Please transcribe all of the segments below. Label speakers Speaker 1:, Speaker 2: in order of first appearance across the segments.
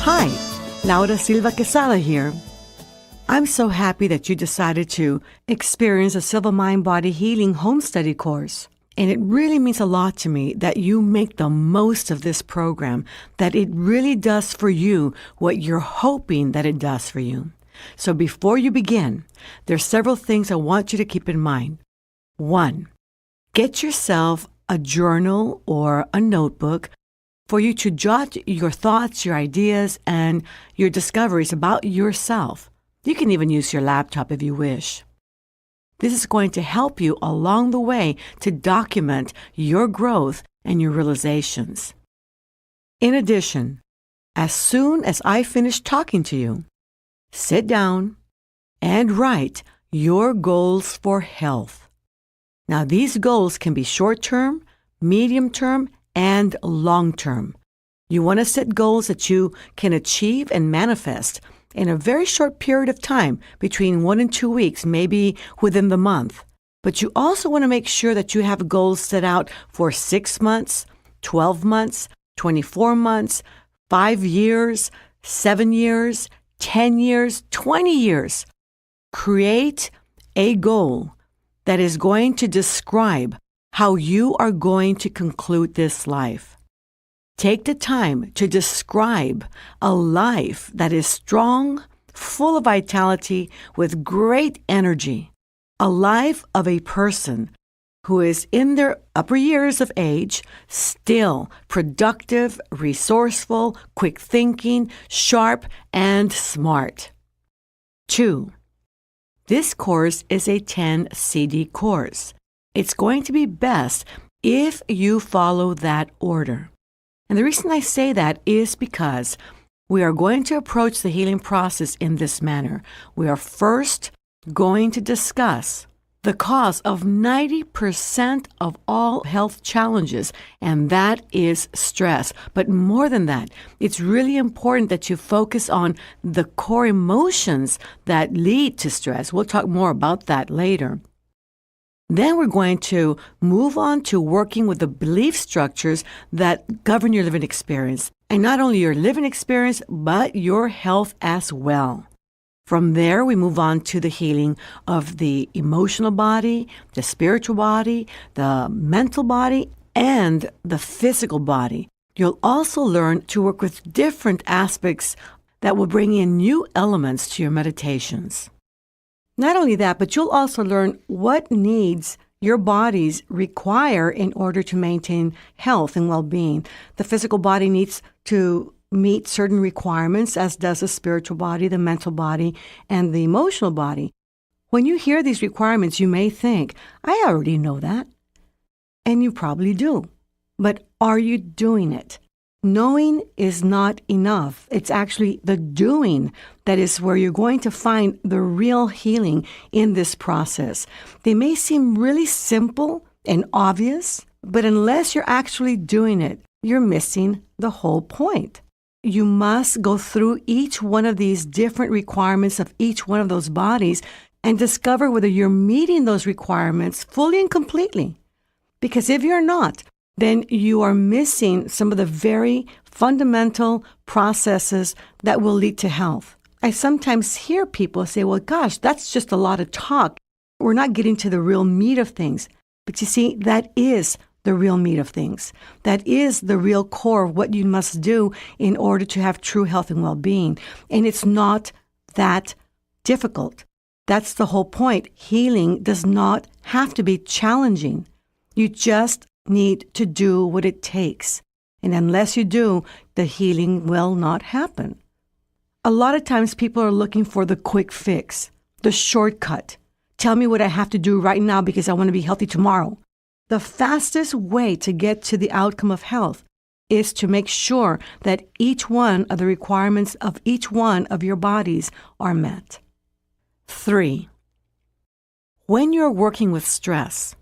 Speaker 1: Hi, Laura Silva here. I'm so happy that you decided to experience a Silva Mind Body Healing Home Study course. And it really means a lot to me that you make the most of this program, that it really does for you what you're hoping that it does for you. So before you begin, there's several things I want you to keep in mind. 1, get yourself a journal or a notebook for you to jot your thoughts, your ideas, and your discoveries about yourself. You can even use your laptop if you wish. This is going to help you along the way to document your growth and your realizations. In addition, as soon as I finish talking to you, sit down and write your goals for health. Now, these goals can be short-term, medium-term, and long-term. You want to set goals that you can achieve and manifest in a very short period of time, between 1 and 2 weeks, maybe within the month. But you also want to make sure that you have goals set out for 6 months, 12 months, 24 months, 5 years, 7 years, 10 years, 20 years. Create a goal that is going to describe how you are going to conclude this life. Take the time to describe a life that is strong, full of vitality, with great energy. A life of a person who is in their upper years of age, still productive, resourceful, quick thinking, sharp, and smart. 2, this course is a 10 CD course. It's going to be best if you follow that order. And the reason I say that is because we are going to approach the healing process in this manner. We are first going to discuss the cause of 90% of all health challenges, and that is stress. But more than that, it's really important that you focus on the core emotions that lead to stress. We'll talk more about that later. Then we're going to move on to working with the belief structures that govern your living experience. And not only your living experience, but your health as well. From there, we move on to the healing of the emotional body, the spiritual body, the mental body, and the physical body. You'll also learn to work with different aspects that will bring in new elements to your meditations. Not only that, but you'll also learn what needs your bodies require in order to maintain health and well-being. The physical body needs to meet certain requirements, as does the spiritual body, the mental body, and the emotional body. When you hear these requirements, you may think, I already know that. And you probably do. But are you doing it? Knowing is not enough. It's actually the doing that is where you're going to find the real healing in this process. They may seem really simple and obvious, but unless you're actually doing it, you're missing the whole point. You must go through each one of these different requirements of each one of those bodies and discover whether you're meeting those requirements fully and completely. Because if you're not, then you are missing some of the very fundamental processes that will lead to health. I sometimes hear people say, well, gosh, that's just a lot of talk. We're not getting to the real meat of things. But you see, that is the real meat of things. That is the real core of what you must do in order to have true health and well-being. And it's not that difficult. That's the whole point. Healing does not have to be challenging. You just need to do what it takes. And unless you do, the healing will not happen. A lot of times people are looking for the quick fix, the shortcut. Tell me what I have to do right now because I want to be healthy tomorrow. The fastest way to get to the outcome of health is to make sure that each one of the requirements of each one of your bodies are met. 3, when you're working with stress,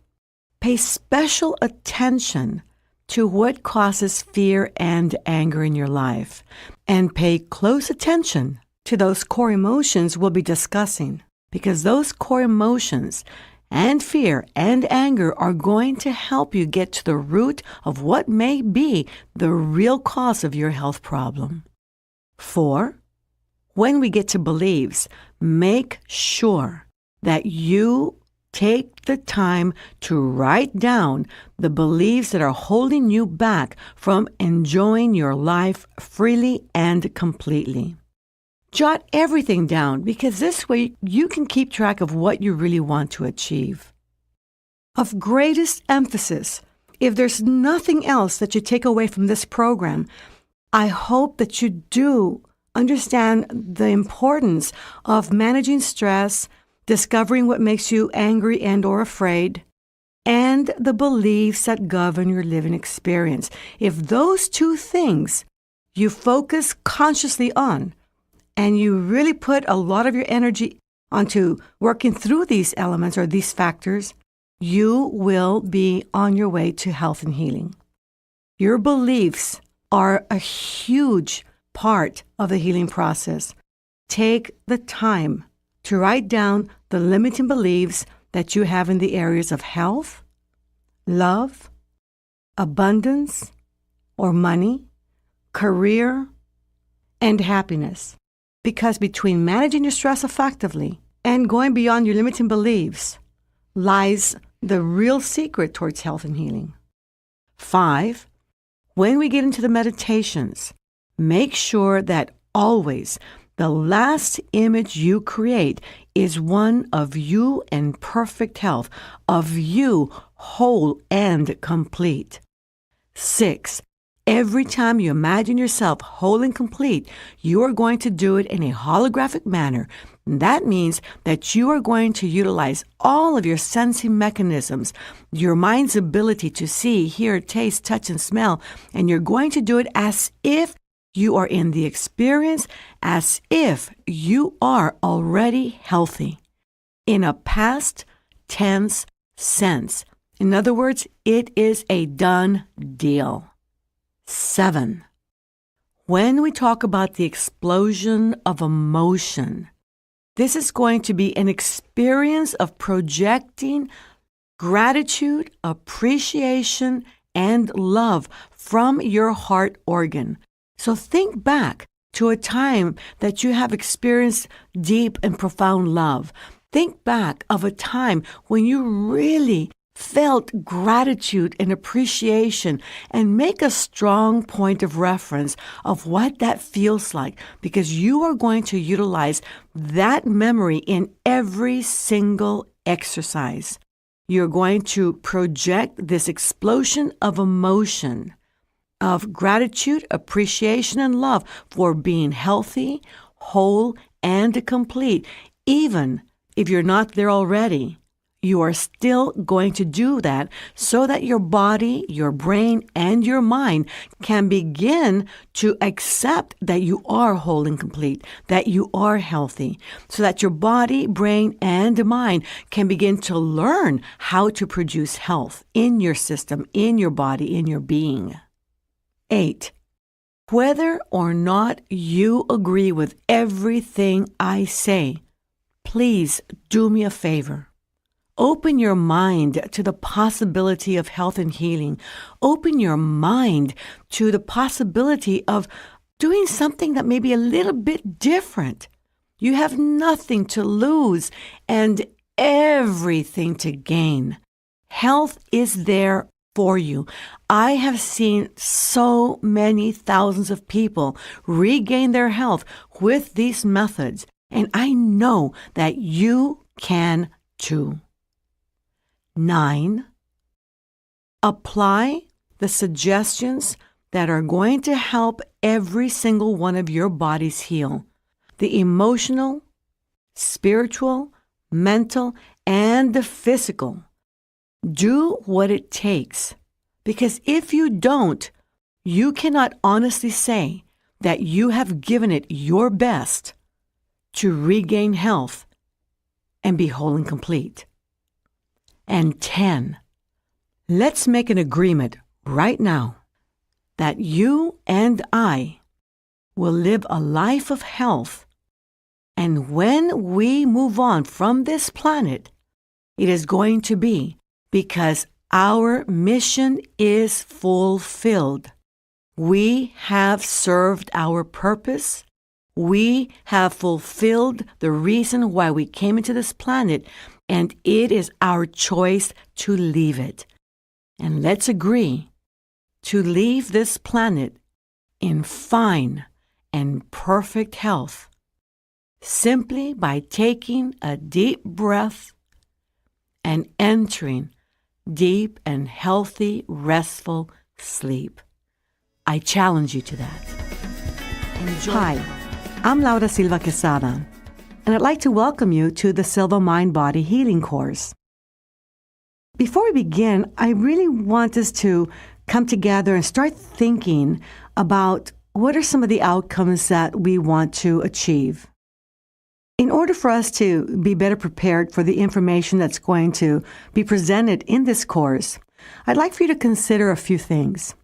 Speaker 1: pay special attention to what causes fear and anger in your life, and pay close attention to those core emotions we'll be discussing, because those core emotions and fear and anger are going to help you get to the root of what may be the real cause of your health problem. 4, when we get to beliefs, make sure that you take the time to write down the beliefs that are holding you back from enjoying your life freely and completely. Jot everything down because this way you can keep track of what you really want to achieve. Of greatest emphasis, if there's nothing else that you take away from this program, I hope that you do understand the importance of managing stress, discovering what makes you angry and or afraid, and the beliefs that govern your living experience. If those two things you focus consciously on, and you really put a lot of your energy onto working through these elements or these factors, you will be on your way to health and healing. Your beliefs are a huge part of the healing process. Take the time to write down the limiting beliefs that you have in the areas of health, love, abundance, or money, career, and happiness. Because between managing your stress effectively and going beyond your limiting beliefs lies the real secret towards health and healing. 5, when we get into the meditations, make sure that always the last image you create is one of you in perfect health, of you whole and complete. 6, every time you imagine yourself whole and complete, you are going to do it in a holographic manner. That means that you are going to utilize all of your sensing mechanisms, your mind's ability to see, hear, taste, touch, and smell, and you're going to do it as if you are in the experience, as if you are already healthy, in a past tense sense. In other words, it is a done deal. 7, when we talk about the explosion of emotion, this is going to be an experience of projecting gratitude, appreciation, and love from your heart organ. So think back to a time that you have experienced deep and profound love. Think back of a time when you really felt gratitude and appreciation, and make a strong point of reference of what that feels like, because you are going to utilize that memory in every single exercise. You're going to project this explosion of emotion, of gratitude, appreciation, and love for being healthy, whole, and complete. Even if you're not there already, you are still going to do that so that your body, your brain, and your mind can begin to accept that you are whole and complete, that you are healthy, so that your body, brain, and mind can begin to learn how to produce health in your system, in your body, in your being. 8, whether or not you agree with everything I say, please do me a favor. Open your mind to the possibility of health and healing. Open your mind to the possibility of doing something that may be a little bit different. You have nothing to lose and everything to gain. Health is there for you. I have seen so many thousands of people regain their health with these methods, and I know that you can too. 9, apply the suggestions that are going to help every single one of your bodies heal. The emotional, spiritual, mental, and the physical. Do what it takes, because if you don't, you cannot honestly say that you have given it your best to regain health and be whole and complete. And 10, let's make an agreement right now that you and I will live a life of health. And when we move on from this planet, it is going to be because our mission is fulfilled. We have served our purpose We have fulfilled the reason why we came into this planet, and it is our choice to leave it. And let's agree to leave this planet in fine and perfect health, simply by taking a deep breath and entering deep and healthy, restful sleep. I challenge you to that. Enjoy. Hi, I'm Laura Silva Quesada, and I'd like to welcome you to the Silva Mind Body Healing course. Before we begin, I really want us to come together and start thinking about what are some of the outcomes that we want to achieve. In order for us to be better prepared for the information that's going to be presented in this course, I'd like for you to consider a few things.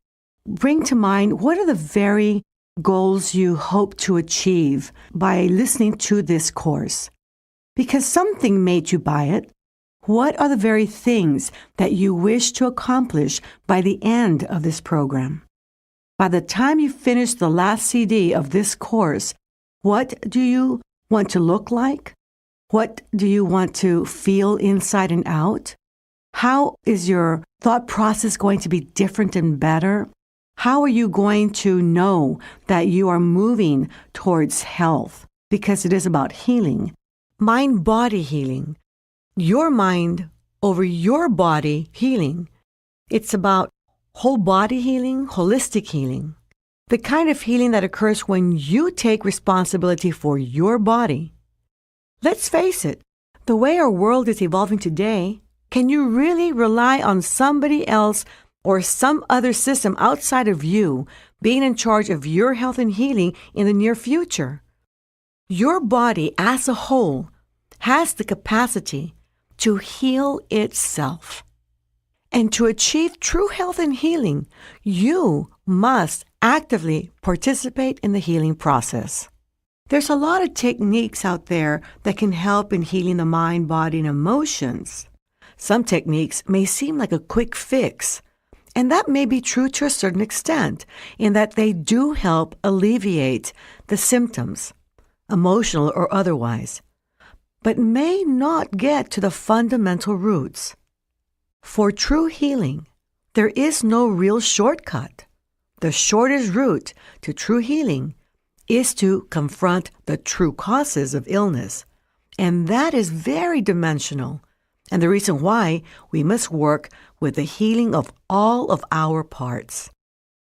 Speaker 1: Bring to mind what are the very goals you hope to achieve by listening to this course. Because something made you buy it, what are the very things that you wish to accomplish by the end of this program? By the time you finish the last CD of this course, what do you want to look like? What do you want to feel inside and out? How is your thought process going to be different and better? How are you going to know that you are moving towards health? Because it is about healing. Mind-body healing. Your mind over your body healing. It's about whole body healing, holistic healing. The kind of healing that occurs when you take responsibility for your body. Let's face it, the way our world is evolving today, can you really rely on somebody else or some other system outside of you being in charge of your health and healing in the near future? Your body as a whole has the capacity to heal itself. And to achieve true health and healing, you must actively participate in the healing process. There's a lot of techniques out there that can help in healing the mind, body, and emotions. Some techniques may seem like a quick fix, and that may be true to a certain extent, in that they do help alleviate the symptoms, emotional or otherwise, but may not get to the fundamental roots. For true healing, there is no real shortcut. The shortest route to true healing is to confront the true causes of illness, and that is very dimensional, and the reason why we must work with the healing of all of our parts.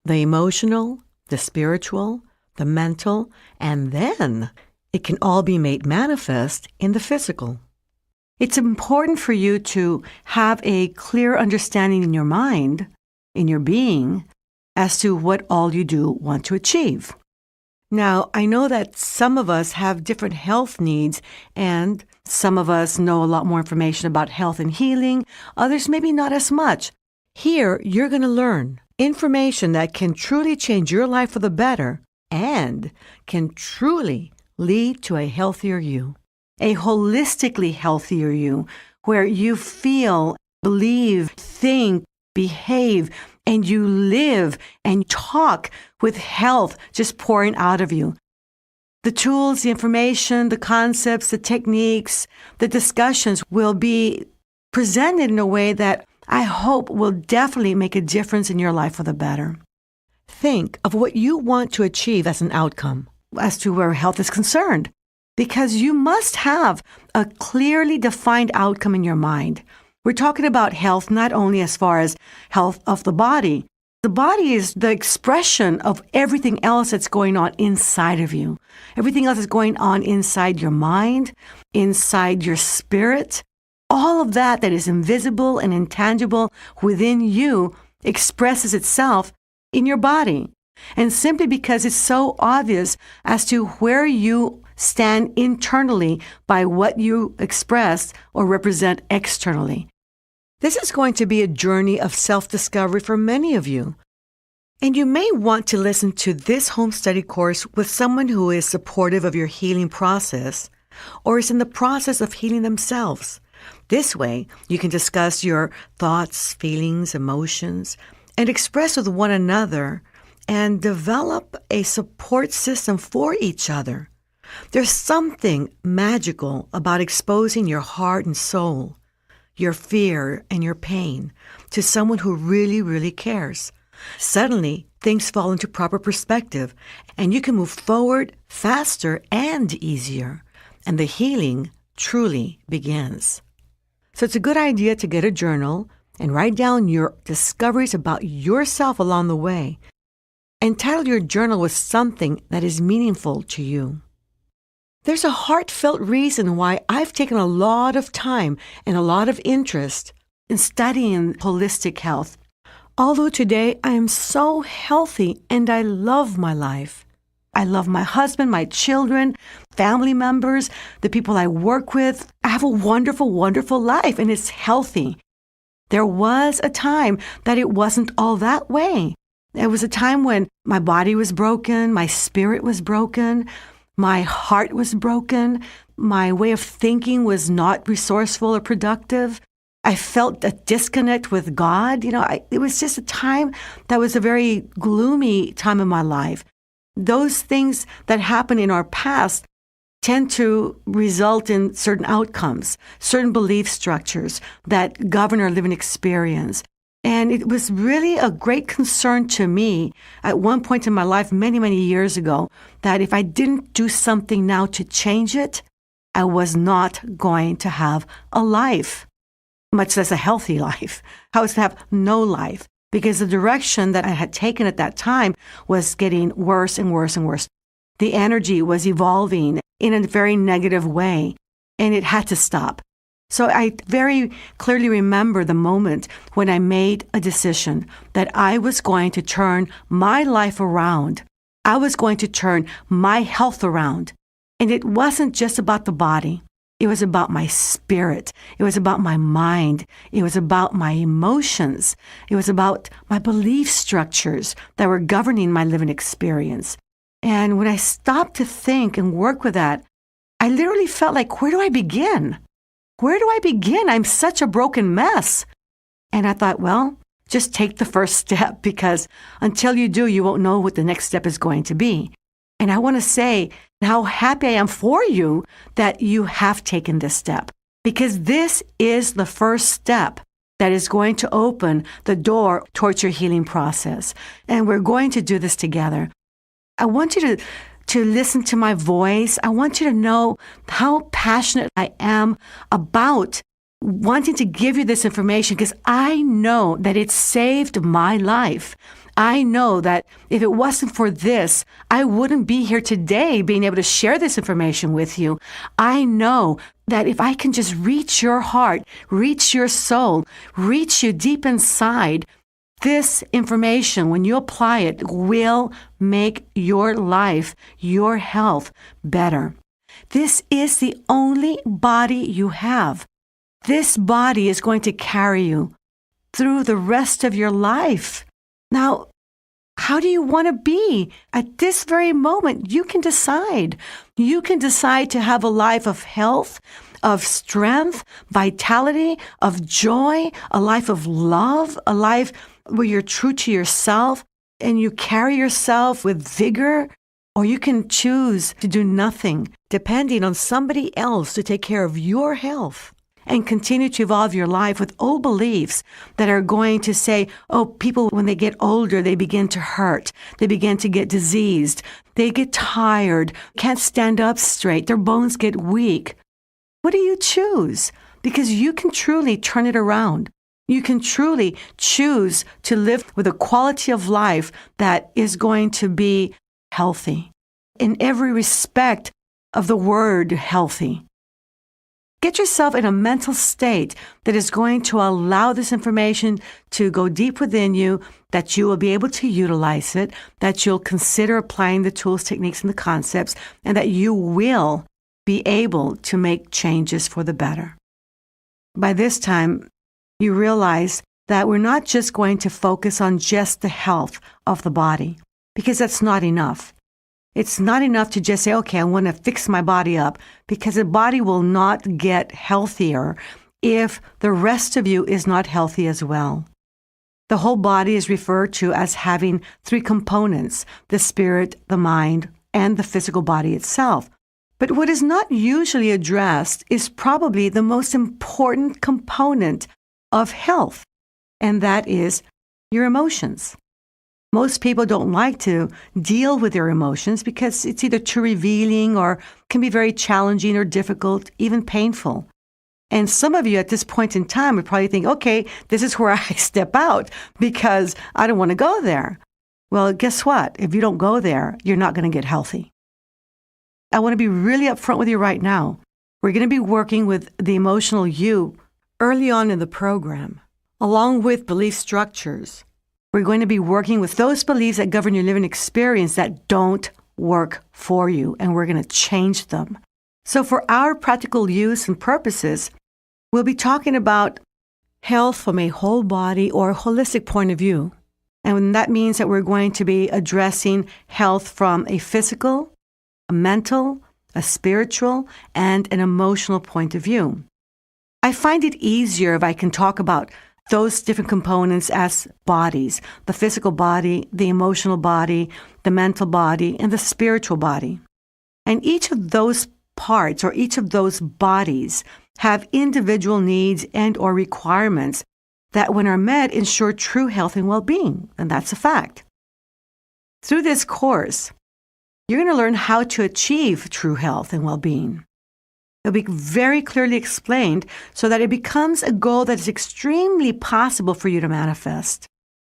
Speaker 1: The emotional, the spiritual, the mental, and then it can all be made manifest in the physical. It's important for you to have a clear understanding in your mind, in your being, as to what all you do want to achieve. Now, I know that some of us have different health needs, and some of us know a lot more information about health and healing, others maybe not as much. Here, you're going to learn information that can truly change your life for the better and can truly lead to a healthier you. A holistically healthier you, where you feel, believe, think, behave, and you live and talk with health just pouring out of you. The tools, the information, the concepts, the techniques, the discussions will be presented in a way that I hope will definitely make a difference in your life for the better. Think of what you want to achieve as an outcome, as to where health is concerned. Because you must have a clearly defined outcome in your mind. We're talking about health not only as far as health of the body. The body is the expression of everything else that's going on inside of you. Everything else that's going on inside your mind, inside your spirit. All of that is invisible and intangible within you expresses itself in your body. And simply because it's so obvious as to where you stand internally by what you express or represent externally. This is going to be a journey of self-discovery for many of you. And you may want to listen to this home study course with someone who is supportive of your healing process or is in the process of healing themselves. This way, you can discuss your thoughts, feelings, emotions, and express with one another and develop a support system for each other. There's something magical about exposing your heart and soul, your fear and your pain to someone who really, really cares. Suddenly, things fall into proper perspective, and you can move forward faster and easier, and the healing truly begins. So it's a good idea to get a journal and write down your discoveries about yourself along the way, and title your journal with something that is meaningful to you. There's a heartfelt reason why I've taken a lot of time and a lot of interest in studying holistic health. Although today I am so healthy and I love my life. I love my husband, my children, family members, the people I work with. I have a wonderful, wonderful life, and it's healthy. There was a time that it wasn't all that way. There was a time when my body was broken, my spirit was broken, my heart was broken, my way of thinking was not resourceful or productive. I felt a disconnect with God. It was just a time that was a very gloomy time in my life. Those things that happen in our past tend to result in certain outcomes, certain belief structures that govern our living experience. And it was really a great concern to me at one point in my life, many, many years ago, that if I didn't do something now to change it, I was not going to have a life, much less a healthy life. I was to have no life, because the direction that I had taken at that time was getting worse and worse and worse. The energy was evolving in a very negative way, and it had to stop. So I very clearly remember the moment when I made a decision that I was going to turn my life around. I was going to turn my health around. And it wasn't just about the body. It was about my spirit. It was about my mind. It was about my emotions. It was about my belief structures that were governing my living experience. And when I stopped to think and work with that, I literally felt like, where do I begin? Where do I begin? I'm such a broken mess. And I thought, well, just take the first step, because until you do, you won't know what the next step is going to be. And I want to say how happy I am for you that you have taken this step, because this is the first step that is going to open the door towards your healing process. And we're going to do this together. I want you to listen to my voice. I want you to know how passionate I am about wanting to give you this information, because I know that it saved my life. I know that if it wasn't for this, I wouldn't be here today being able to share this information with you. I know that if I can just reach your heart, reach your soul, reach you deep inside, this information, when you apply it, will make your life, your health better. This is the only body you have. This body is going to carry you through the rest of your life. Now, how do you want to be at this very moment? You can decide. You can decide to have a life of health, of strength, vitality, of joy, a life of love, a life where you're true to yourself and you carry yourself with vigor, or you can choose to do nothing, depending on somebody else to take care of your health, and continue to evolve your life with old beliefs that are going to say, oh, people, when they get older, they begin to hurt. They begin to get diseased. They get tired, can't stand up straight. Their bones get weak. What do you choose? Because you can truly turn it around. You can truly choose to live with a quality of life that is going to be healthy in every respect of the word healthy. Get yourself in a mental state that is going to allow this information to go deep within you, that you will be able to utilize it, that you'll consider applying the tools, techniques, and the concepts, and that you will be able to make changes for the better. By this time, you realize that we're not just going to focus on just the health of the body, because that's not enough. It's not enough to just say, okay, I want to fix my body up, because the body will not get healthier if the rest of you is not healthy as well. The whole body is referred to as having three components: the spirit, the mind, and the physical body itself. But what is not usually addressed is probably the most important component of health, and that is your emotions. Most people don't like to deal with their emotions because it's either too revealing or can be very challenging or difficult, even painful. And some of you at this point in time would probably think, okay, this is where I step out because I don't want to go there. Well, guess what? If you don't go there, you're not going to get healthy. I want to be really upfront with you right now. We're going to be working with the emotional you early on in the program, along with belief structures. We're going to be working with those beliefs that govern your living experience that don't work for you, and we're going to change them. So for our practical use and purposes, we'll be talking about health from a whole body or holistic point of view. And that means that we're going to be addressing health from a physical, a mental, a spiritual, and an emotional point of view. I find it easier if I can talk about those different components as bodies: the physical body, the emotional body, the mental body, and the spiritual body. And each of those parts or each of those bodies have individual needs and or requirements that, when are met, ensure true health and well-being, and that's a fact. Through this course, you're going to learn how to achieve true health and well-being. It'll be very clearly explained so that it becomes a goal that is extremely possible for you to manifest.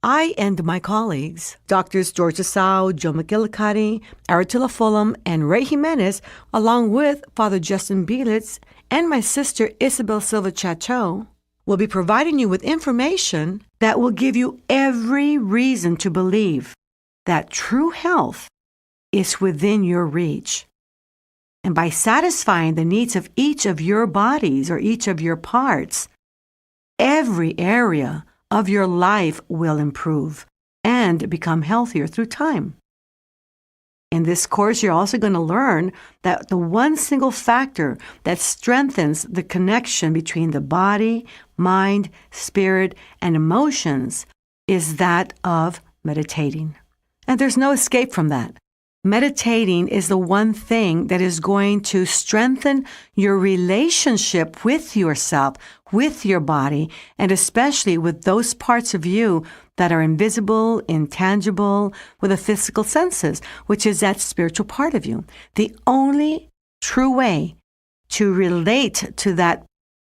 Speaker 1: I and my colleagues, Drs. George Asau, Joe McGillicuddy, Aratilla Fulham, and Ray Jimenez, along with Father Justin Bielitz and my sister Isabel Silva Chateau, will be providing you with information that will give you every reason to believe that true health is within your reach. And by satisfying the needs of each of your bodies or each of your parts, every area of your life will improve and become healthier through time. In this course, you're also going to learn that the one single factor that strengthens the connection between the body, mind, spirit, and emotions is that of meditating. And there's no escape from that. Meditating is the one thing that is going to strengthen your relationship with yourself, with your body, and especially with those parts of you that are invisible, intangible, with the physical senses, which is that spiritual part of you. The only true way to relate to that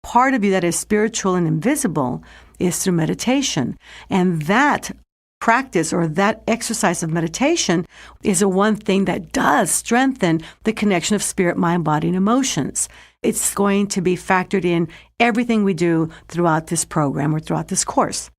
Speaker 1: part of you that is spiritual and invisible is through meditation. And that practice or that exercise of meditation is the one thing that does strengthen the connection of spirit, mind, body, and emotions. It's going to be factored in everything we do throughout this program or throughout this course.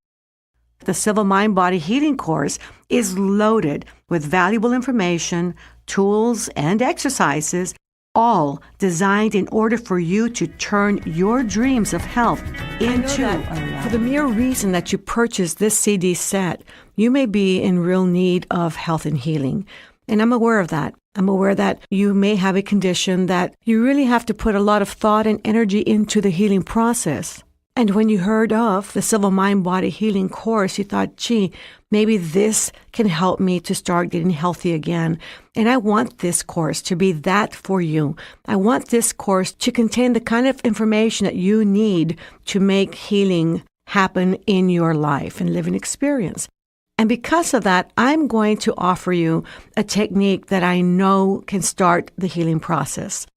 Speaker 1: The Silva Mind Body Healing course is loaded with valuable information, tools, and exercises, all designed in order for you to turn your dreams of health into a reality. For the mere reason that you purchased this CD set, you may be in real need of health and healing. And I'm aware of that. I'm aware that you may have a condition that you really have to put a lot of thought and energy into the healing process. And when you heard of the Silva Mind Body Healing course, you thought, gee, maybe this can help me to start getting healthy again. And I want this course to be that for you. I want this course to contain the kind of information that you need to make healing happen in your life and living experience. And because of that, I'm going to offer you a technique that I know can start the healing process.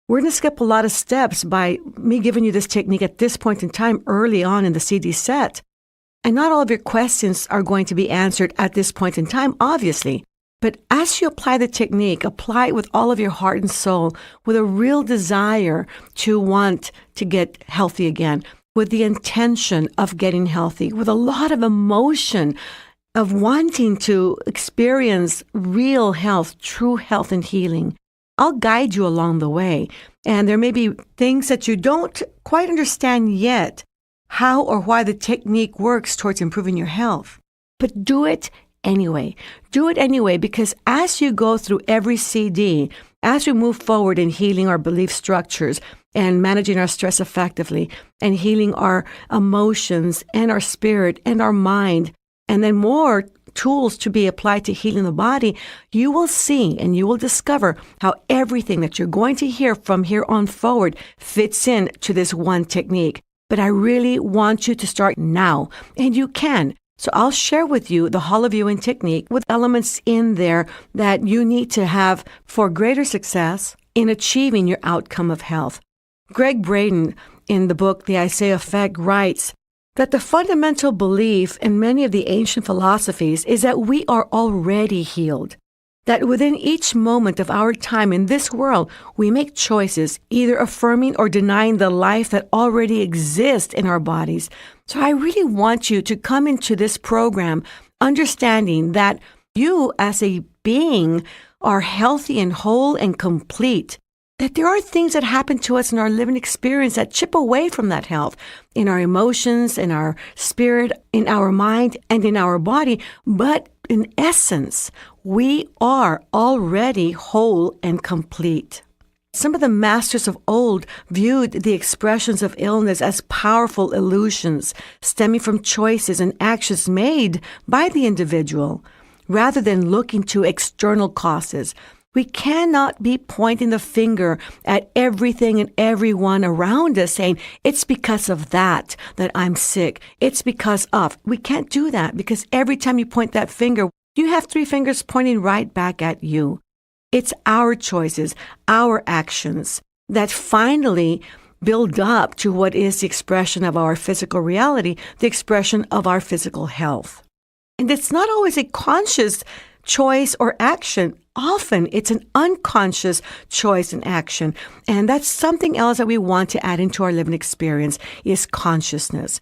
Speaker 1: We're going to skip a lot of steps by me giving you this technique at this point in time early on in the CD set. And not all of your questions are going to be answered at this point in time, obviously. But as you apply the technique, apply it with all of your heart and soul, with a real desire to want to get healthy again, with the intention of getting healthy, with a lot of emotion of wanting to experience real health, true health and healing. I'll guide you along the way. And there may be things that you don't quite understand yet, how or why the technique works towards improving your health. But do it anyway. Do it anyway, because as you go through every CD, as we move forward in healing our belief structures, and managing our stress effectively and healing our emotions and our spirit and our mind, and then more tools to be applied to healing the body, you will see and you will discover how everything that you're going to hear from here on forward fits in to this one technique. But I really want you to start now, and you can. So I'll share with you the Hall of Viewing technique with elements in there that you need to have for greater success in achieving your outcome of health. Greg Braden, in the book The I Say Effect, writes that the fundamental belief in many of the ancient philosophies is that we are already healed, that within each moment of our time in this world, we make choices, either affirming or denying the life that already exists in our bodies. So I really want you to come into this program understanding that you as a being are healthy and whole and complete, that there are things that happen to us in our living experience that chip away from that health, in our emotions, in our spirit, in our mind, and in our body. But in essence, we are already whole and complete. Some of the masters of old viewed the expressions of illness as powerful illusions stemming from choices and actions made by the individual, rather than looking to external causes. We cannot be pointing the finger at everything and everyone around us saying, it's because of that I'm sick. It's because of. We can't do that, because every time you point that finger, you have 3 fingers pointing right back at you. It's our choices, our actions that finally build up to what is the expression of our physical reality, the expression of our physical health. And it's not always a conscious choice or action. Often it's an unconscious choice and action. And that's something else that we want to add into our living experience is consciousness.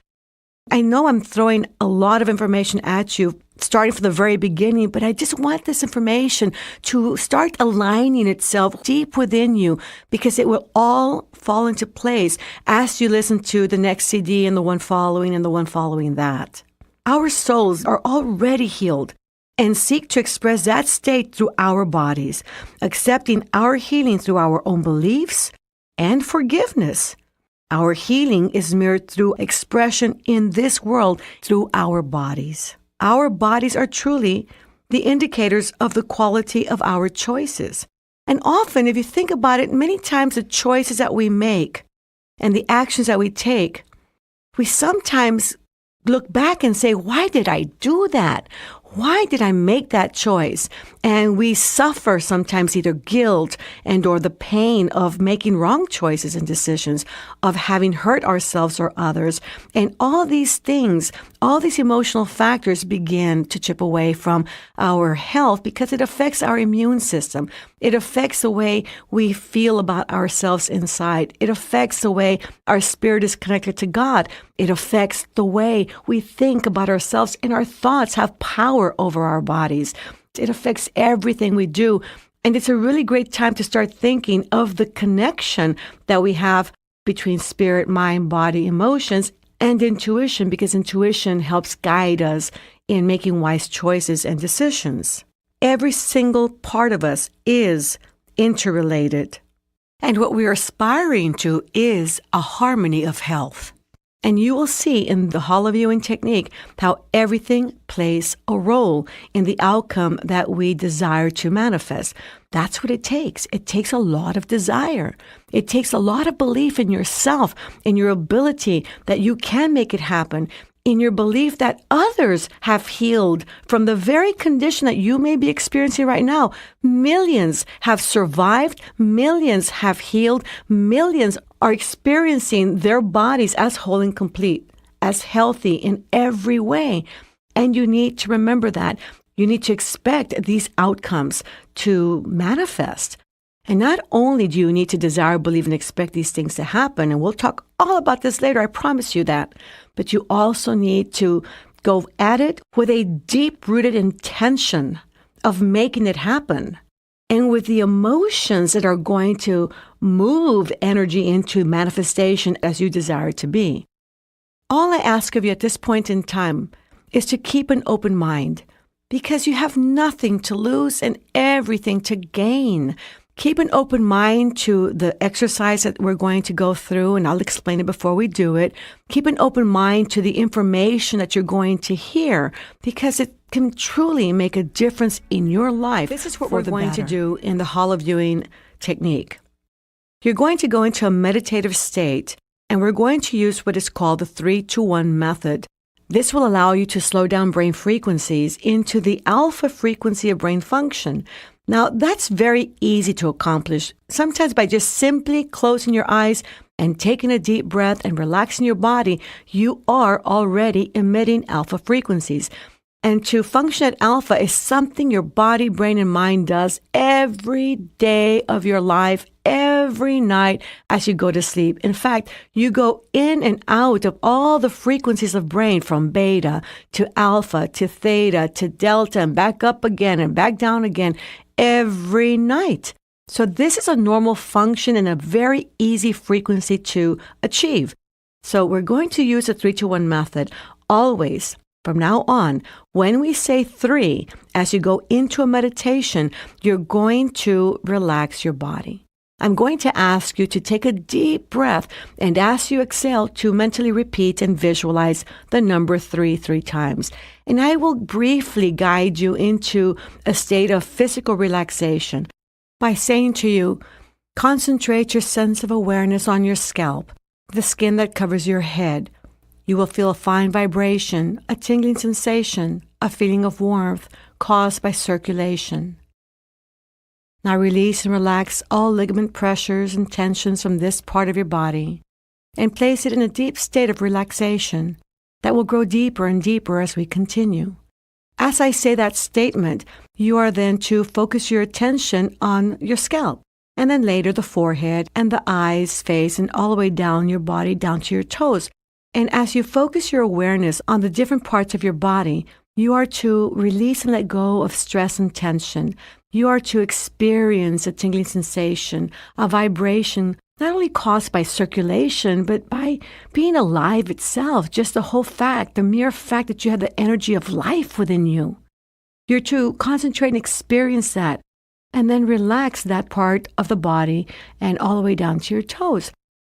Speaker 1: I know I'm throwing a lot of information at you, starting from the very beginning, but I just want this information to start aligning itself deep within you, because it will all fall into place as you listen to the next CD and the one following and the one following that. Our souls are already healed and seek to express that state through our bodies, accepting our healing through our own beliefs and forgiveness. Our healing is mirrored through expression in this world through our bodies. Our bodies are truly the indicators of the quality of our choices. And often, if you think about it, many times the choices that we make and the actions that we take, we sometimes look back and say, why did I do that? Why did I make that choice? And we suffer sometimes either guilt and or the pain of making wrong choices and decisions, of having hurt ourselves or others. And all these things, all these emotional factors begin to chip away from our health because it affects our immune system. It affects the way we feel about ourselves inside. It affects the way our spirit is connected to God. It affects the way we think about ourselves, and our thoughts have power over our bodies. It affects everything we do. And it's a really great time to start thinking of the connection that we have between spirit, mind, body, emotions, and intuition, because intuition helps guide us in making wise choices and decisions. Every single part of us is interrelated. And what we are aspiring to is a harmony of health. And you will see in the Hall of Viewing technique how everything plays a role in the outcome that we desire to manifest. That's what it takes. It takes a lot of desire. It takes a lot of belief in yourself, in your ability that you can make it happen, in your belief that others have healed from the very condition that you may be experiencing right now. Millions have survived. Millions have healed. Millions are experiencing their bodies as whole and complete, as healthy in every way. And you need to remember that. You need to expect these outcomes to manifest. And not only do you need to desire, believe, and expect these things to happen, and we'll talk all about this later, I promise you that, but you also need to go at it with a deep-rooted intention of making it happen, and with the emotions that are going to move energy into manifestation as you desire it to be. All I ask of you at this point in time is to keep an open mind, because you have nothing to lose and everything to gain. Keep an open mind to the exercise that we're going to go through, and I'll explain it before we do it. Keep an open mind to the information that you're going to hear, because it can truly make a difference in your life. This is what we're going to do in the hollow viewing technique. You're going to go into a meditative state, and we're going to use what is called the 3-2-1 method. This will allow you to slow down brain frequencies into the alpha frequency of brain function. Now, that's very easy to accomplish, sometimes by just simply closing your eyes and taking a deep breath and relaxing your body. You are already emitting alpha frequencies. And to function at alpha is something your body, brain, and mind does every day of your life, every night as you go to sleep. In fact, you go in and out of all the frequencies of brain, from beta to alpha to theta to delta, and back up again and back down again every night. So this is a normal function and a very easy frequency to achieve. So we're going to use the 3-2-1 method always. From now on, when we say 3, as you go into a meditation, you're going to relax your body. I'm going to ask you to take a deep breath, and as you exhale, to mentally repeat and visualize the number 3 times. And I will briefly guide you into a state of physical relaxation by saying to you, concentrate your sense of awareness on your scalp, the skin that covers your head. You will feel a fine vibration, a tingling sensation, a feeling of warmth caused by circulation. Now release and relax all ligament pressures and tensions from this part of your body and place it in a deep state of relaxation that will grow deeper and deeper as we continue. As I say that statement, you are then to focus your attention on your scalp, and then later the forehead and the eyes, face, and all the way down your body, down to your toes. And as you focus your awareness on the different parts of your body, you are to release and let go of stress and tension. You are to experience a tingling sensation, a vibration, not only caused by circulation, but by being alive itself, just the mere fact that you have the energy of life within you. You're to concentrate and experience that, and then relax that part of the body and all the way down to your toes.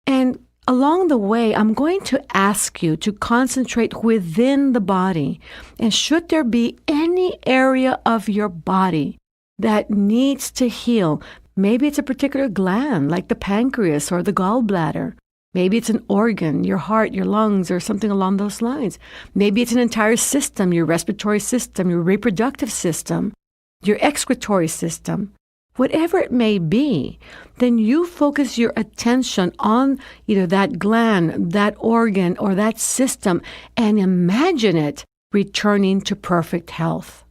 Speaker 1: And along the way, I'm going to ask you to concentrate within the body. And should there be any area of your body that needs to heal, maybe it's a particular gland like the pancreas or the gallbladder. Maybe it's an organ, your heart, your lungs, or something along those lines. Maybe it's an entire system, your respiratory system, your reproductive system, your excretory system. Whatever it may be, then you focus your attention on either that gland, that organ, or that system, and imagine it returning to perfect health.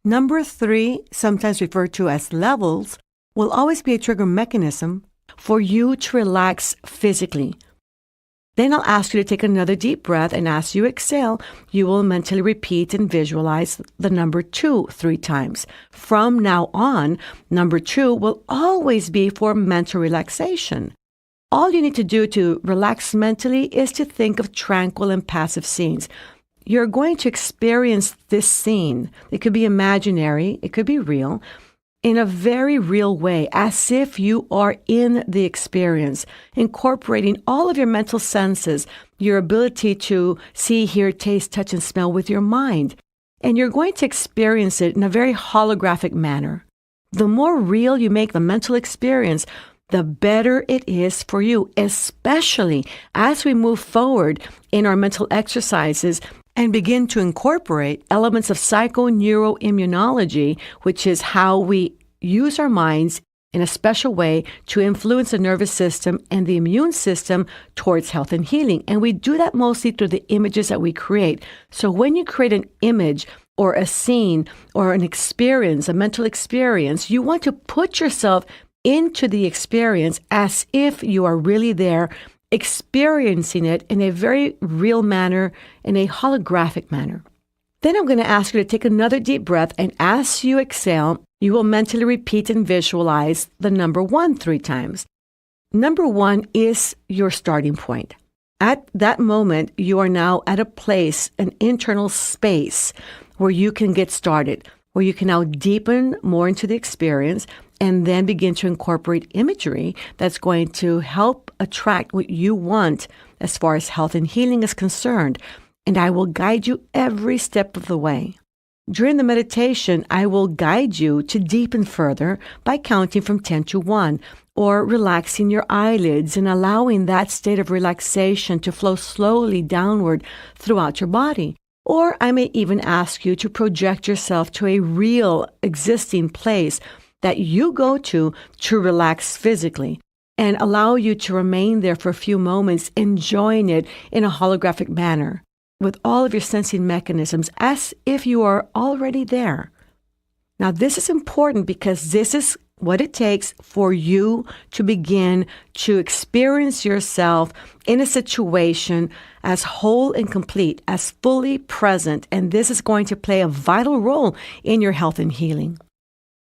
Speaker 1: Number 3, sometimes referred to as levels, will always be a trigger mechanism for you to relax physically. Then I'll ask you to take another deep breath, and as you exhale, you will mentally repeat and visualize the number 2 3 times. From now on, number 2 will always be for mental relaxation. All you need to do to relax mentally is to think of tranquil and passive scenes. You're going to experience this scene. It could be imaginary, it could be real, in a very real way, as if you are in the experience, incorporating all of your mental senses, your ability to see, hear, taste, touch, and smell with your mind. And you're going to experience it in a very holographic manner. The more real you make the mental experience, the better it is for you, especially as we move forward in our mental exercises and begin to incorporate elements of psychoneuroimmunology, which is how we use our minds in a special way to influence the nervous system and the immune system towards health and healing. And we do that mostly through the images that we create. So when you create an image or a scene or an experience, a mental experience, you want to put yourself into the experience as if you are really there, experiencing it in a very real manner, in a holographic manner. Then I'm going to ask you to take another deep breath, and as you exhale, you will mentally repeat and visualize the number 1 3 times. Number 1 is your starting point. At that moment, you are now at a place, an internal space, where you can get started. where you can now deepen more into the experience and then begin to incorporate imagery that's going to help attract what you want as far as health and healing is concerned. And I will guide you every step of the way. During the meditation, I will guide you to deepen further by counting from 10 to 1, or relaxing your eyelids and allowing that state of relaxation to flow slowly downward throughout your body. Or I may even ask you to project yourself to a real existing place that you go to relax physically, and allow you to remain there for a few moments, enjoying it in a holographic manner, with all of your sensing mechanisms as if you are already there. Now, this is important because this is what it takes for you to begin to experience yourself in a situation as whole and complete, as fully present, and this is going to play a vital role in your health and healing.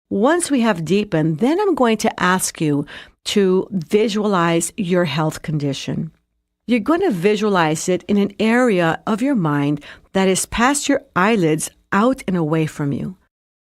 Speaker 1: Once we have deepened, then I'm going to ask you to visualize your health condition. You're going to visualize it in an area of your mind that is past your eyelids, out and away from you.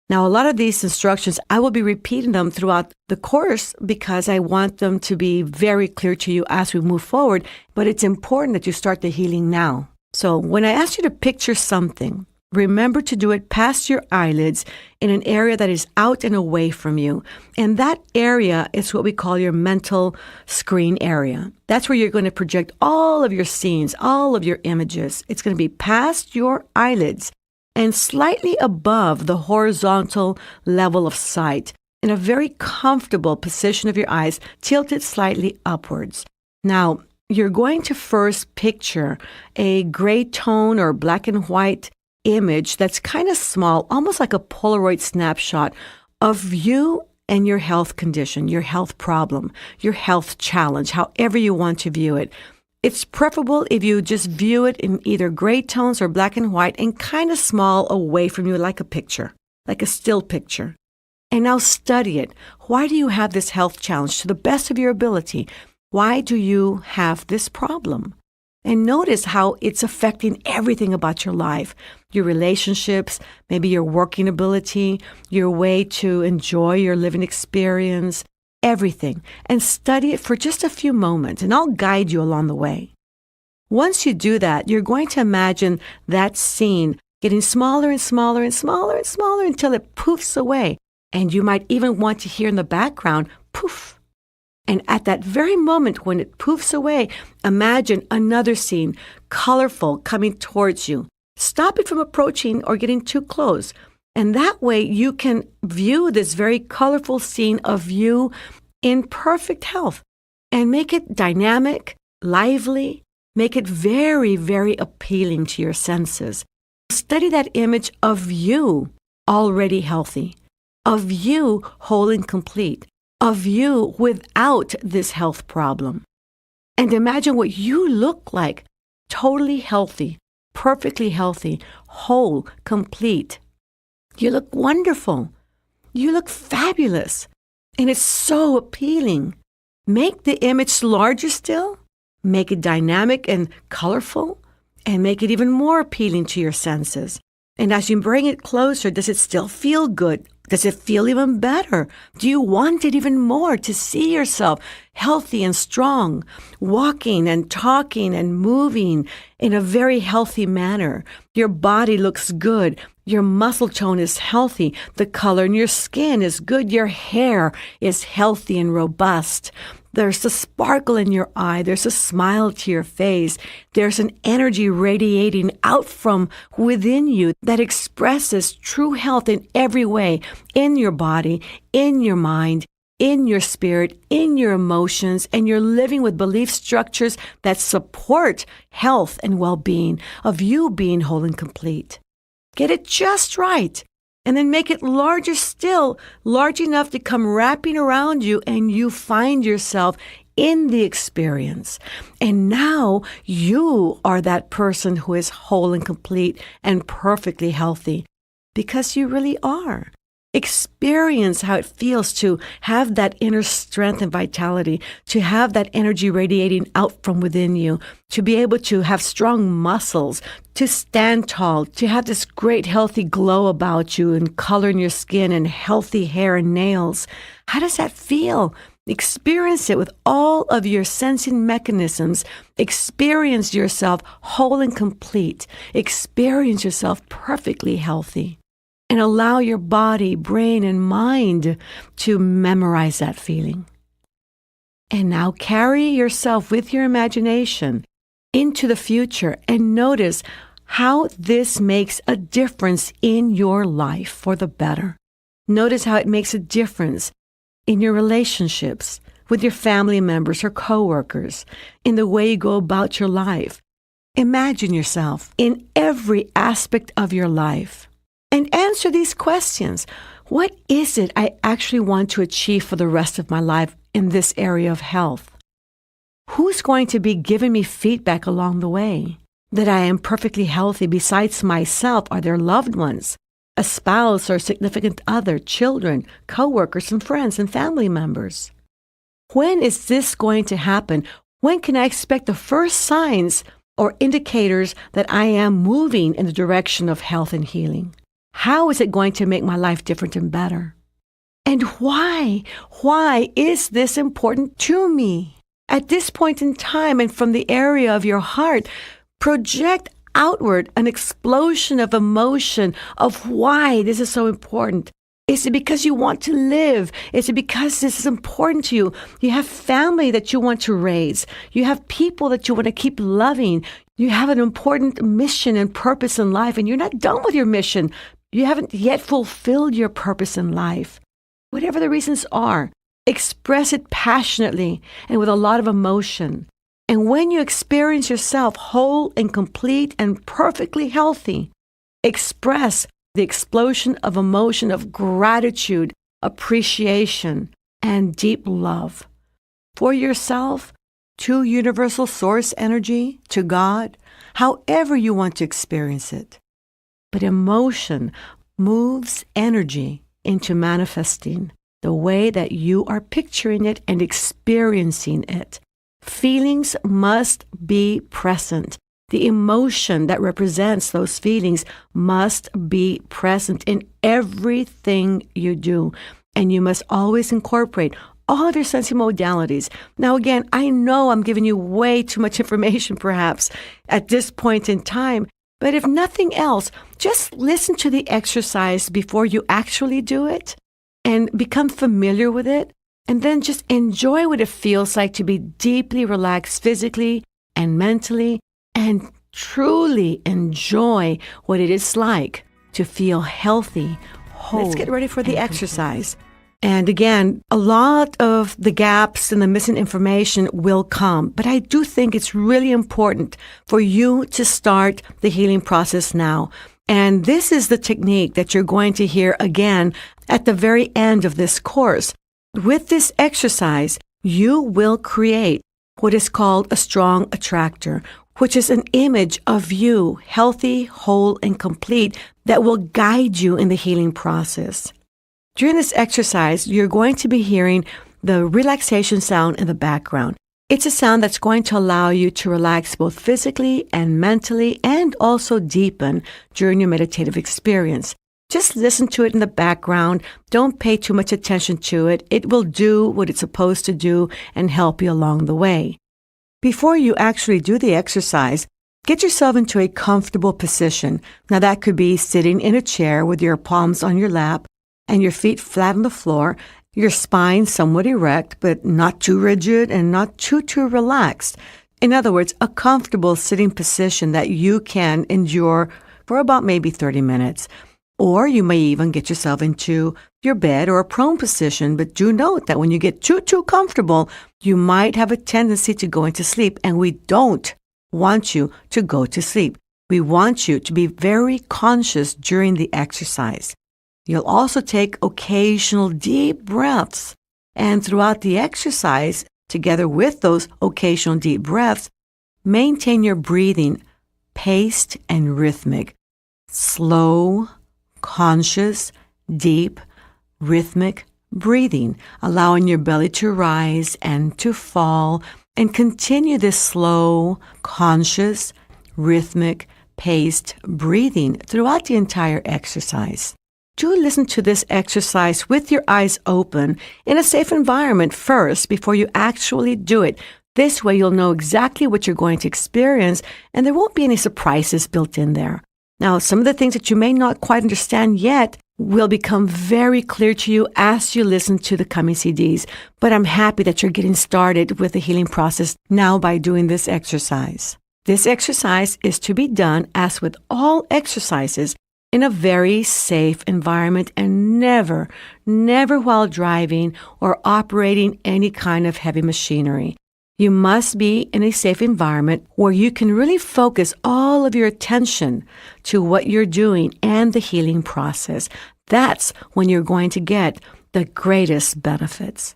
Speaker 1: Now, a lot of these instructions, I will be repeating them throughout the course because I want them to be very clear to you as we move forward, but it's important that you start the healing now. So when I ask you to picture something, remember to do it past your eyelids in an area that is out and away from you. And that area is what we call your mental screen area. That's where you're going to project all of your scenes, all of your images. It's going to be past your eyelids and slightly above the horizontal level of sight, in a very comfortable position of your eyes, tilted slightly upwards. Now, you're going to first picture a gray tone or black and white image that's kind of small, almost like a Polaroid snapshot of you and your health condition, your health problem, your health challenge, however you want to view it. It's preferable if you just view it in either gray tones or black and white and kind of small away from you, like a picture, like a still picture. And now study it. Why do you have this health challenge to the best of your ability? Why do you have this problem? And notice how it's affecting everything about your life, your relationships, maybe your working ability, your way to enjoy your living experience, everything. And study it for just a few moments, and I'll guide you along the way. Once you do that, you're going to imagine that scene getting smaller and smaller and smaller and smaller until it poofs away. And you might even want to hear in the background, poof. And at that very moment when it poofs away, imagine another scene, colorful, coming towards you. Stop it from approaching or getting too close. And that way you can view this very colorful scene of you in perfect health and make it dynamic, lively, make it very, very appealing to your senses. Study that image of you already healthy, of you whole and complete, of you without this health problem. And imagine what you look like, totally healthy, perfectly healthy, whole, complete. You look wonderful. You look fabulous. And it's so appealing. Make the image larger still. Make it dynamic and colorful. And make it even more appealing to your senses. And as you bring it closer, does it still feel good? Does it feel even better? Do you want it even more to see yourself healthy and strong, walking and talking and moving in a very healthy manner? Your body looks good. Your muscle tone is healthy. The color in your skin is good. Your hair is healthy and robust. There's a sparkle in your eye. There's a smile to your face. There's an energy radiating out from within you that expresses true health in every way, in your body, in your mind, in your spirit, in your emotions, and you're living with belief structures that support health and well-being, of you being whole and complete. Get it just right. And then make it larger still, large enough to come wrapping around you and you find yourself in the experience. And now you are that person who is whole and complete and perfectly healthy because you really are. Experience how it feels to have that inner strength and vitality, to have that energy radiating out from within you, to be able to have strong muscles, to stand tall, to have this great healthy glow about you and color in your skin and healthy hair and nails. How does that feel? Experience it with all of your sensing mechanisms. Experience yourself whole and complete. Experience yourself perfectly healthy. And allow your body, brain, and mind to memorize that feeling. And now carry yourself with your imagination into the future and notice how this makes a difference in your life for the better. Notice how it makes a difference in your relationships with your family members or coworkers, in the way you go about your life. Imagine yourself in every aspect of your life. And answer these questions. What is it I actually want to achieve for the rest of my life in this area of health? Who's going to be giving me feedback along the way that I am perfectly healthy besides myself? Are there loved ones, a spouse or significant other, children, coworkers and friends and family members? When is this going to happen? When can I expect the first signs or indicators that I am moving in the direction of health and healing? How is it going to make my life different and better? And why? Why is this important to me? At this point in time and from the area of your heart, project outward an explosion of emotion of why this is so important. Is it because you want to live? Is it because this is important to you? You have family that you want to raise. You have people that you want to keep loving. You have an important mission and purpose in life, and you're not done with your mission. You haven't yet fulfilled your purpose in life. Whatever the reasons are, express it passionately and with a lot of emotion. And when you experience yourself whole and complete and perfectly healthy, express the explosion of emotion of gratitude, appreciation, and deep love for yourself, to universal source energy, to God, however you want to experience it. But emotion moves energy into manifesting the way that you are picturing it and experiencing it. Feelings must be present. The emotion that represents those feelings must be present in everything you do. And you must always incorporate all of your sensing modalities. Now, again, I know I'm giving you way too much information, perhaps, at this point in time. But if nothing else, just listen to the exercise before you actually do it and become familiar with it. And then just enjoy what it feels like to be deeply relaxed physically and mentally, and truly enjoy what it is like to feel healthy, whole. Let's get ready for the exercise. And again, a lot of the gaps and the missing information will come, but I do think it's really important for you to start the healing process now. And this is the technique that you're going to hear again at the very end of this course. With this exercise, you will create what is called a strong attractor, which is an image of you, healthy, whole, and complete, that will guide you in the healing process. During this exercise, you're going to be hearing the relaxation sound in the background. It's a sound that's going to allow you to relax both physically and mentally, and also deepen during your meditative experience. Just listen to it in the background. Don't pay too much attention to it. It will do what it's supposed to do and help you along the way. Before you actually do the exercise, get yourself into a comfortable position. Now, that could be sitting in a chair with your palms on your lap and your feet flat on the floor, your spine somewhat erect, but not too rigid and not too relaxed. In other words, a comfortable sitting position that you can endure for about maybe 30 minutes. Or you may even get yourself into your bed or a prone position, but do note that when you get too comfortable, you might have a tendency to go into sleep, and we don't want you to go to sleep. We want you to be very conscious during the exercise. You'll also take occasional deep breaths, and throughout the exercise, together with those occasional deep breaths, maintain your breathing paced and rhythmic, slow, conscious, deep, rhythmic breathing, allowing your belly to rise and to fall, and continue this slow, conscious, rhythmic, paced breathing throughout the entire exercise. Do listen to this exercise with your eyes open in a safe environment first before you actually do it. This way you'll know exactly what you're going to experience and there won't be any surprises built in there. Now, some of the things that you may not quite understand yet will become very clear to you as you listen to the coming CDs. But I'm happy that you're getting started with the healing process now by doing this exercise. This exercise is to be done, as with all exercises, in a very safe environment and never while driving or operating any kind of heavy machinery. You must be in a safe environment where you can really focus all of your attention to what you're doing and the healing process. That's when you're going to get the greatest benefits.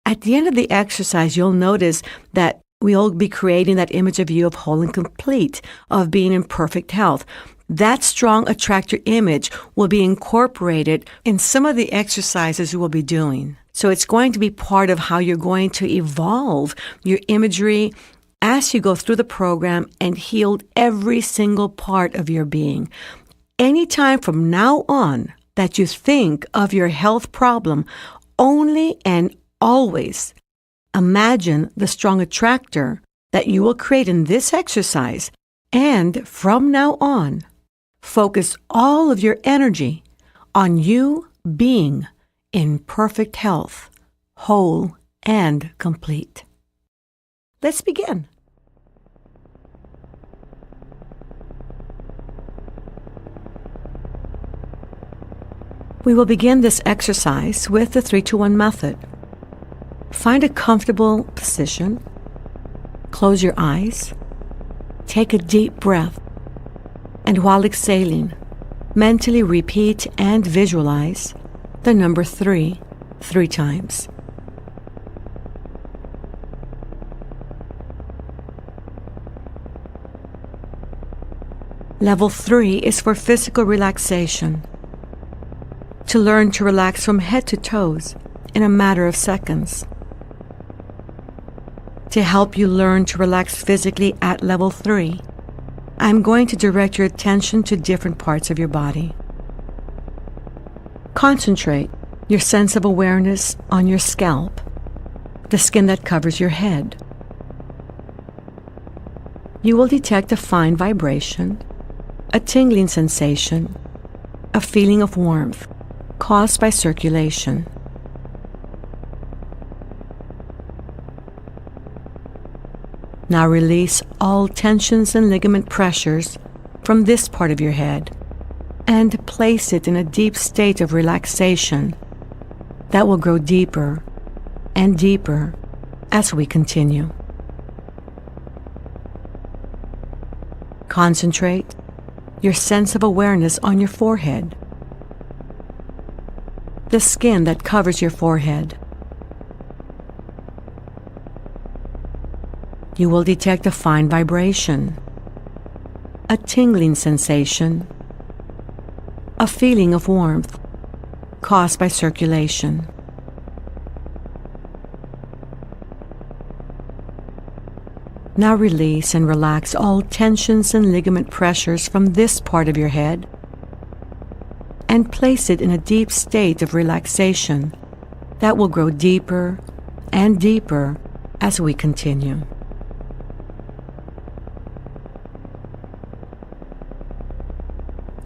Speaker 1: At the end of the exercise, you'll notice that we'll be creating that image of you of whole and complete, of being in perfect health. That strong attractor image will be incorporated in some of the exercises we'll be doing. So it's going to be part of how you're going to evolve your imagery as you go through the program and heal every single part of your being. Anytime from now on that you think of your health problem, only and always imagine the strong attractor that you will create in this exercise, and from now on, focus all of your energy on you being in perfect health, whole and complete. Let's begin. We will begin this exercise with the 3-2-1 method. Find a comfortable position. Close your eyes. Take a deep breath. And while exhaling, mentally repeat and visualize the number 3 times. Level 3 is for physical relaxation. To learn to relax from head to toes in a matter of seconds. To help you learn to relax physically at level 3, I'm going to direct your attention to different parts of your body. Concentrate your sense of awareness on your scalp, the skin that covers your head. You will detect a fine vibration, a tingling sensation, a feeling of warmth caused by circulation. Now release all tensions and ligament pressures from this part of your head and place it in a deep state of relaxation that will grow deeper and deeper as we continue. Concentrate your sense of awareness on your forehead, the skin that covers your forehead. You will detect a fine vibration, a tingling sensation, a feeling of warmth caused by circulation. Now release and relax all tensions and ligament pressures from this part of your head and place it in a deep state of relaxation that will grow deeper and deeper as we continue.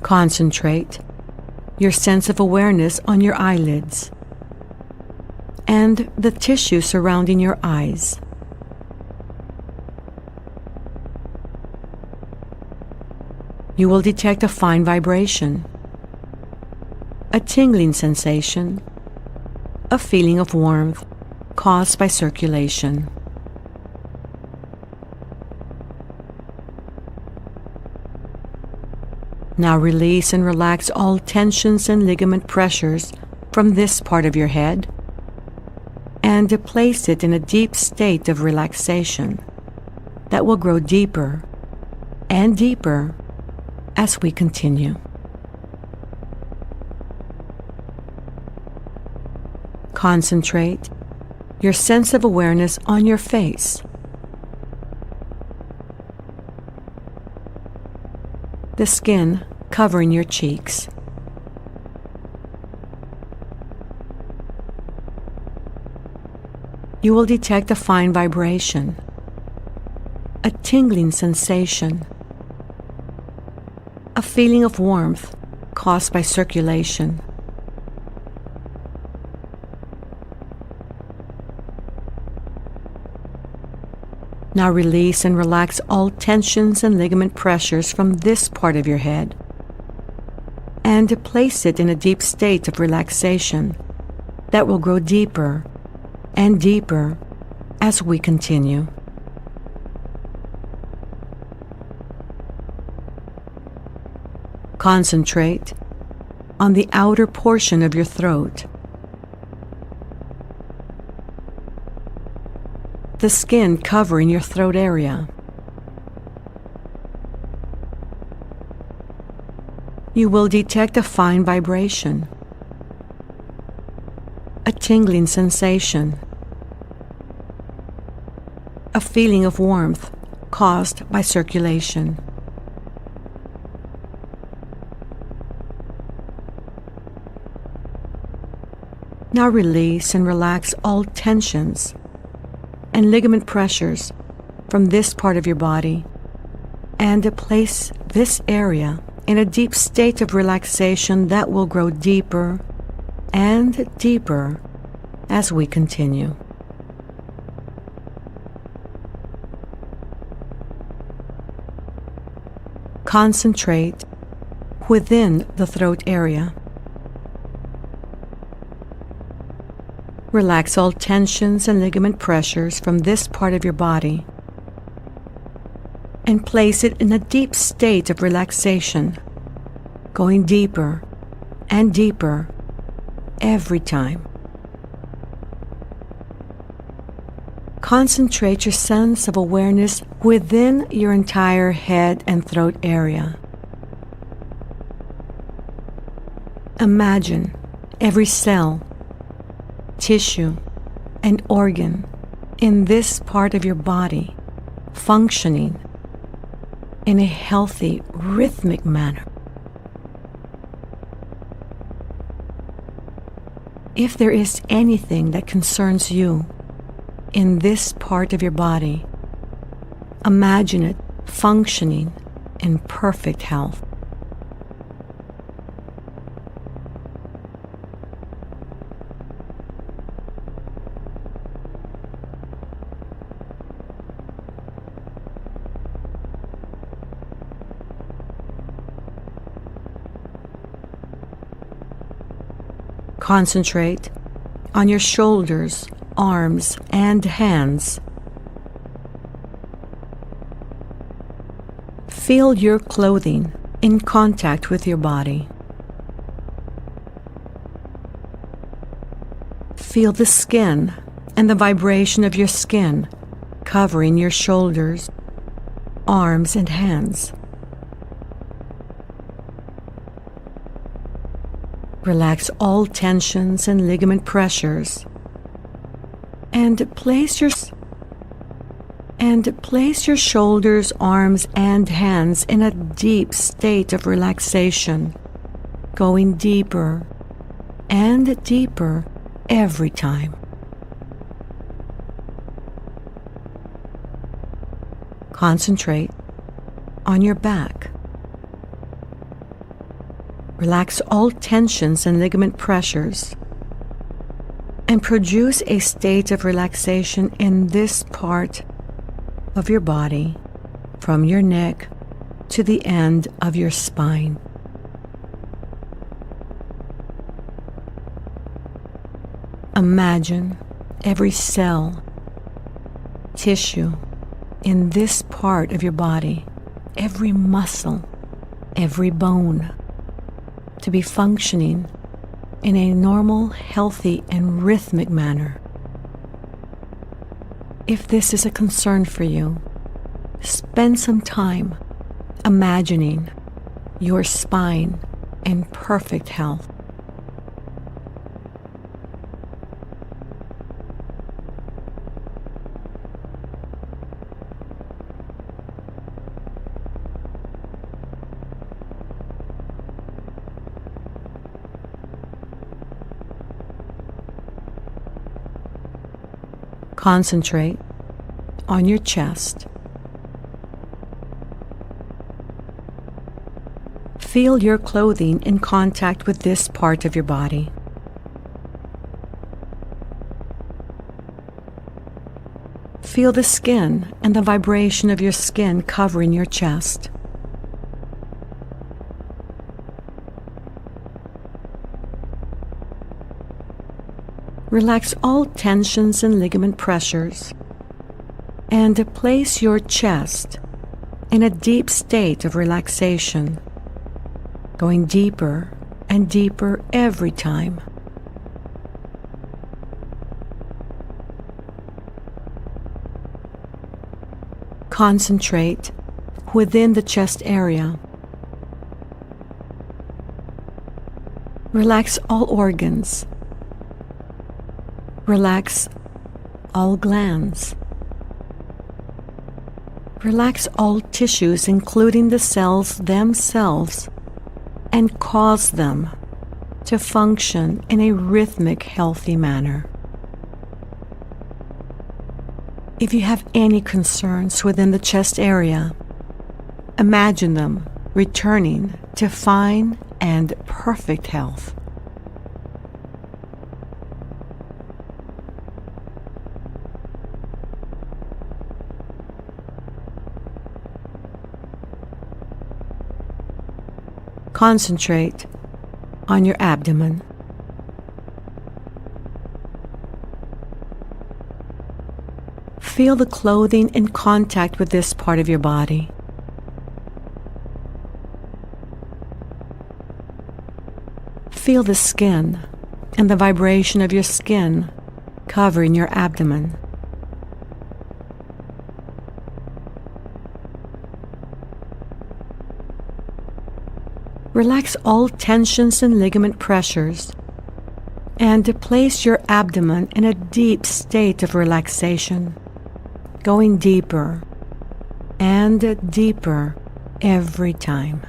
Speaker 1: Concentrate your sense of awareness on your eyelids and the tissue surrounding your eyes. You will detect a fine vibration, a tingling sensation, a feeling of warmth caused by circulation. Now release and relax all tensions and ligament pressures from this part of your head and place it in a deep state of relaxation that will grow deeper and deeper as we continue. Concentrate your sense of awareness on your face. The skin covering your cheeks. You will detect a fine vibration, a tingling sensation, a feeling of warmth caused by circulation. Now release and relax all tensions and ligament pressures from this part of your head and place it in a deep state of relaxation that will grow deeper and deeper as we continue. Concentrate on the outer portion of your throat. The skin covering your throat area. You will detect a fine vibration, a tingling sensation, a feeling of warmth caused by circulation. Now release and relax all tensions and ligament pressures from this part of your body and place this area in a deep state of relaxation that will grow deeper and deeper as we continue. Concentrate within the throat area. Relax all tensions and ligament pressures from this part of your body and place it in a deep state of relaxation, going deeper and deeper every time. Concentrate your sense of awareness within your entire head and throat area. Imagine every cell, tissue, and organ in this part of your body functioning in a healthy, rhythmic manner. If there is anything that concerns you in this part of your body, imagine it functioning in perfect health. Concentrate on your shoulders, arms, and hands. Feel your clothing in contact with your body. Feel the skin and the vibration of your skin covering your shoulders, arms, and hands. Relax all tensions and ligament pressures and place your shoulders, arms, and hands in a deep state of relaxation, going deeper and deeper every time. Concentrate on your back. Relax all tensions and ligament pressures and produce a state of relaxation in this part of your body from your neck to the end of your spine. Imagine every cell, tissue in this part of your body, every muscle, every bone, to be functioning in a normal, healthy, and rhythmic manner. If this is a concern for you, spend some time imagining your spine in perfect health. Concentrate on your chest. Feel your clothing in contact with this part of your body. Feel the skin and the vibration of your skin covering your chest. Relax all tensions and ligament pressures, and place your chest in a deep state of relaxation, going deeper and deeper every time. Concentrate within the chest area. Relax all organs. Relax all glands. Relax all tissues, including the cells themselves, and cause them to function in a rhythmic, healthy manner. If you have any concerns within the chest area, imagine them returning to fine and perfect health. Concentrate on your abdomen. Feel the clothing in contact with this part of your body. Feel the skin and the vibration of your skin covering your abdomen. Relax all tensions and ligament pressures, and place your abdomen in a deep state of relaxation, going deeper and deeper every time.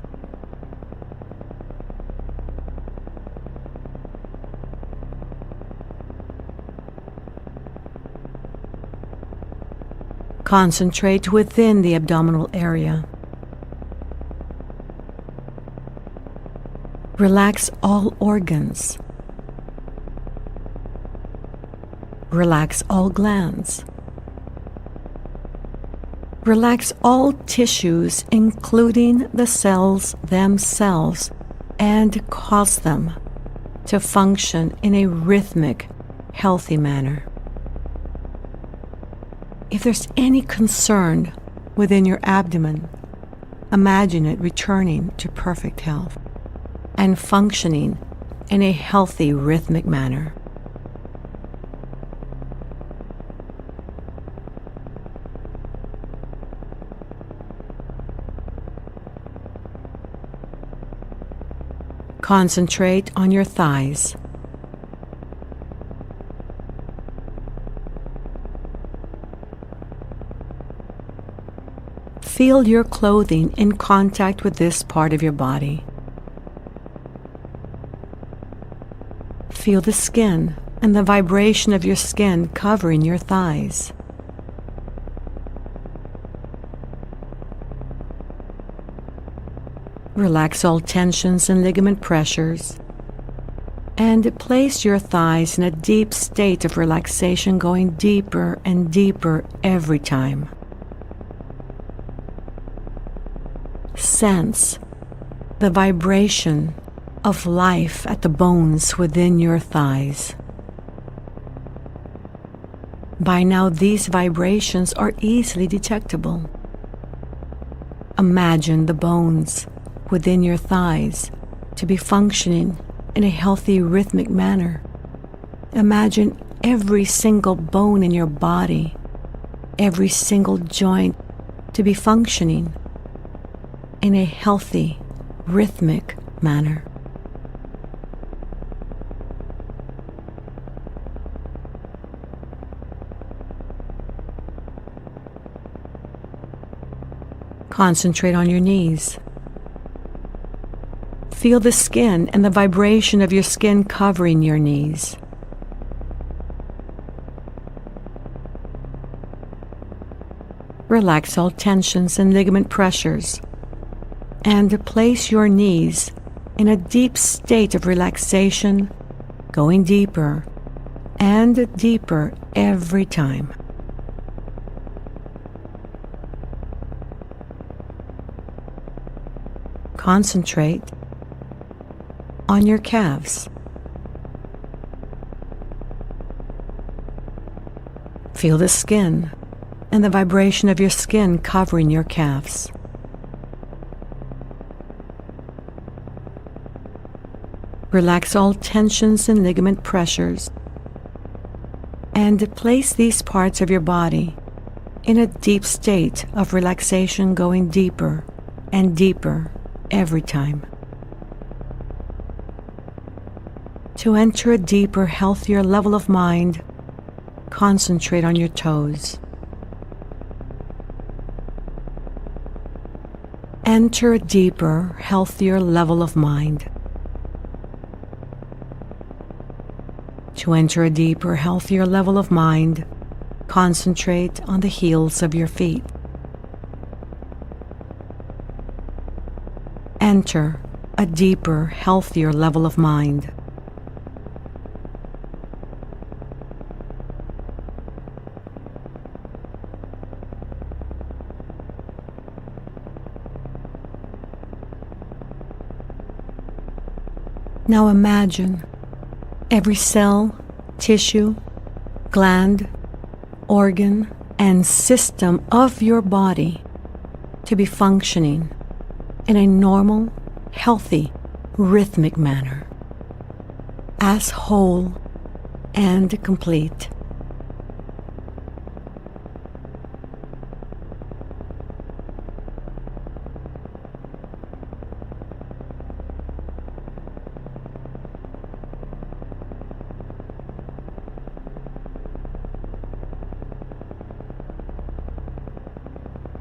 Speaker 1: Concentrate within the abdominal area. Relax all organs. Relax all glands. Relax all tissues, including the cells themselves, and cause them to function in a rhythmic, healthy manner. If there's any concern within your abdomen, imagine it returning to perfect health and functioning in a healthy, rhythmic manner. Concentrate on your thighs. Feel your clothing in contact with this part of your body. Feel the skin and the vibration of your skin covering your thighs. Relax all tensions and ligament pressures, and place your thighs in a deep state of relaxation, going deeper and deeper every time. Sense the vibration of life at the bones within your thighs. By now, these vibrations are easily detectable. Imagine the bones within your thighs to be functioning in a healthy, rhythmic manner. Imagine every single bone in your body, every single joint to be functioning in a healthy, rhythmic manner. Concentrate on your knees. Feel the skin and the vibration of your skin covering your knees. Relax all tensions and ligament pressures, and place your knees in a deep state of relaxation, going deeper and deeper every time. Concentrate on your calves. Feel the skin and the vibration of your skin covering your calves. Relax all tensions and ligament pressures, and place these parts of your body in a deep state of relaxation, going deeper and deeper every time. To enter a deeper, healthier level of mind, concentrate on your toes. Enter a deeper, healthier level of mind. To enter a deeper, healthier level of mind, concentrate on the heels of your feet. Enter a deeper, healthier level of mind. Now imagine every cell, tissue, gland, organ, and system of your body to be functioning in a normal, healthy, rhythmic manner, as whole and complete.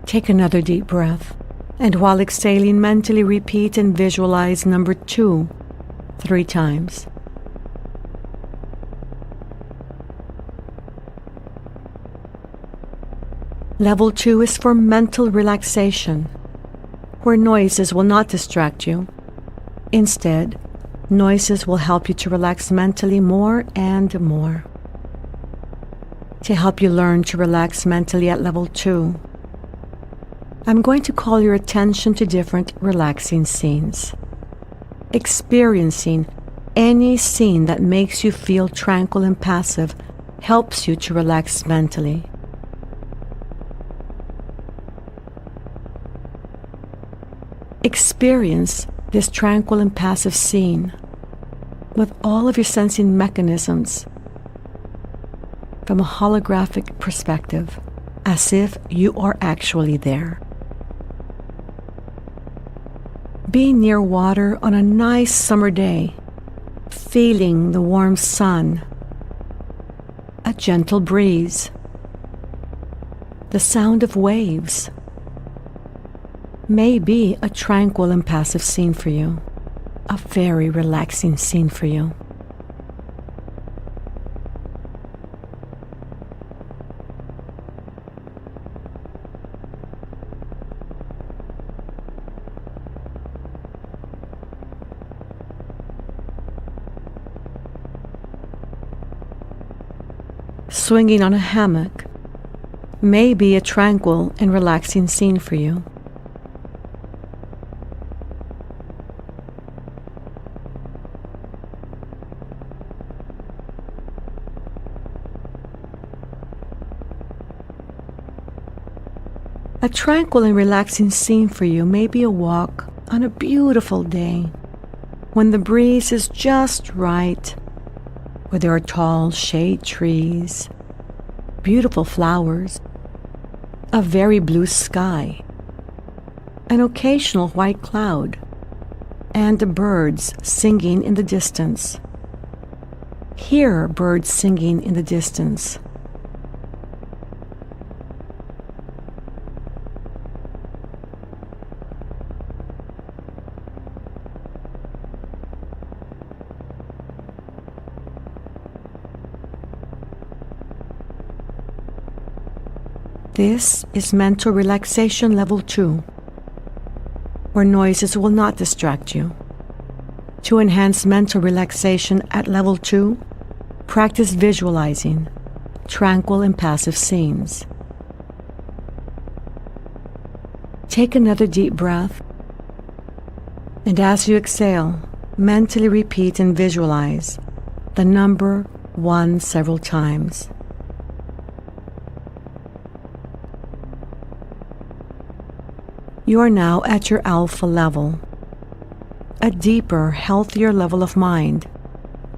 Speaker 1: Take another deep breath, and while exhaling, mentally repeat and visualize number 2 3 times. Level 2 is for mental relaxation, where noises will not distract you. Instead, noises will help you to relax mentally more and more. To help you learn to relax mentally at level 2, I'm going to call your attention to different relaxing scenes. Experiencing any scene that makes you feel tranquil and passive helps you to relax mentally. Experience this tranquil and passive scene with all of your sensing mechanisms from a holographic perspective, as if you are actually there. Be near water on a nice summer day, feeling the warm sun, a gentle breeze, the sound of waves. May be a tranquil and passive scene for you, a very relaxing scene for you. Swinging on a hammock may be a tranquil and relaxing scene for you. A tranquil and relaxing scene for you may be a walk on a beautiful day when the breeze is just right, where there are tall shade trees, beautiful flowers, a very blue sky, an occasional white cloud, and birds singing in the distance. Hear birds singing in the distance. This is mental relaxation level 2, where noises will not distract you. To enhance mental relaxation at level 2, practice visualizing tranquil and passive scenes. Take another deep breath, and as you exhale, mentally repeat and visualize the number 1 several times. You are now at your alpha level, a deeper, healthier level of mind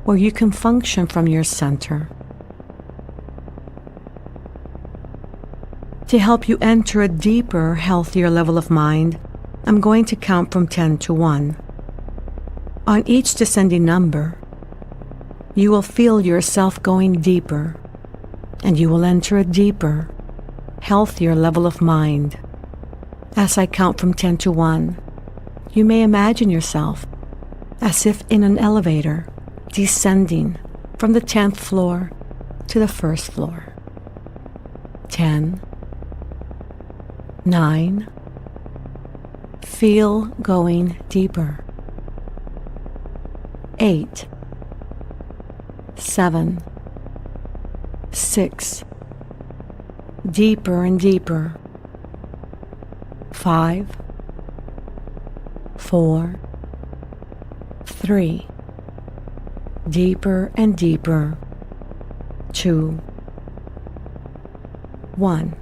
Speaker 1: where you can function from your center. To help you enter a deeper, healthier level of mind, I'm going to count from 10 to 1. On each descending number, you will feel yourself going deeper, and you will enter a deeper, healthier level of mind. As I count from 10 to 1, you may imagine yourself as if in an elevator, descending from the 10th floor to the 1st floor. 10, 9, feel going deeper. 8, 7, 6, deeper and deeper. 5, 4, 3, deeper and deeper. 2, 1.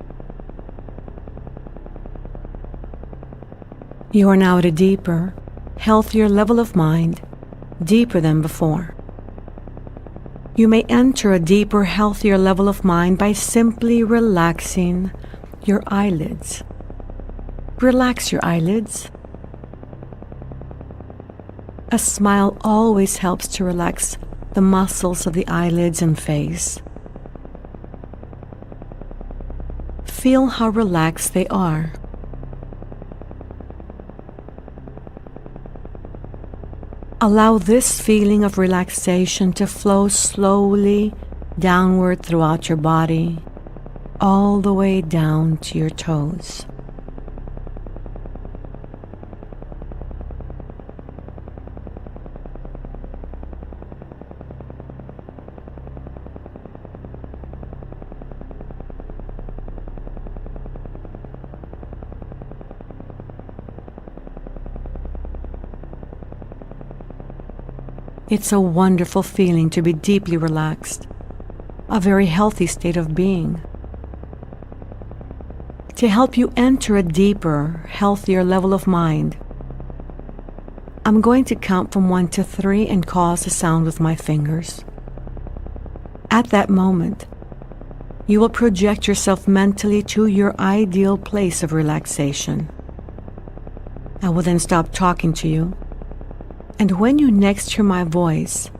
Speaker 1: You are now at a deeper, healthier level of mind, deeper than before. You may enter a deeper, healthier level of mind by simply relaxing your eyelids. Relax your eyelids. A smile always helps to relax the muscles of the eyelids and face. Feel how relaxed they are. Allow this feeling of relaxation to flow slowly downward throughout your body, all the way down to your toes. It's a wonderful feeling to be deeply relaxed, a very healthy state of being. To help you enter a deeper, healthier level of mind, I'm going to count from 1 to 3 and cause a sound with my fingers. At that moment, you will project yourself mentally to your ideal place of relaxation. I will then stop talking to you, and when you next hear my voice,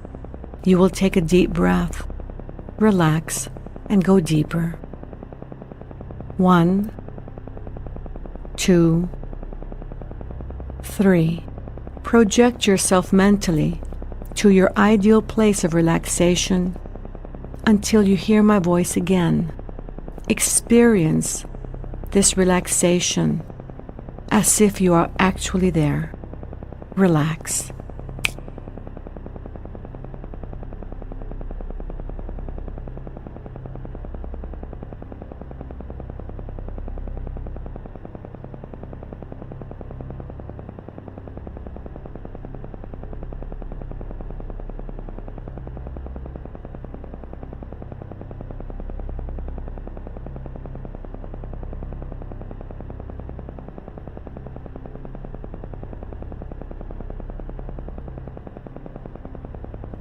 Speaker 1: you will take a deep breath, relax, and go deeper. 1, 2, 3. Project yourself mentally to your ideal place of relaxation until you hear my voice again. Experience this relaxation as if you are actually there. Relax.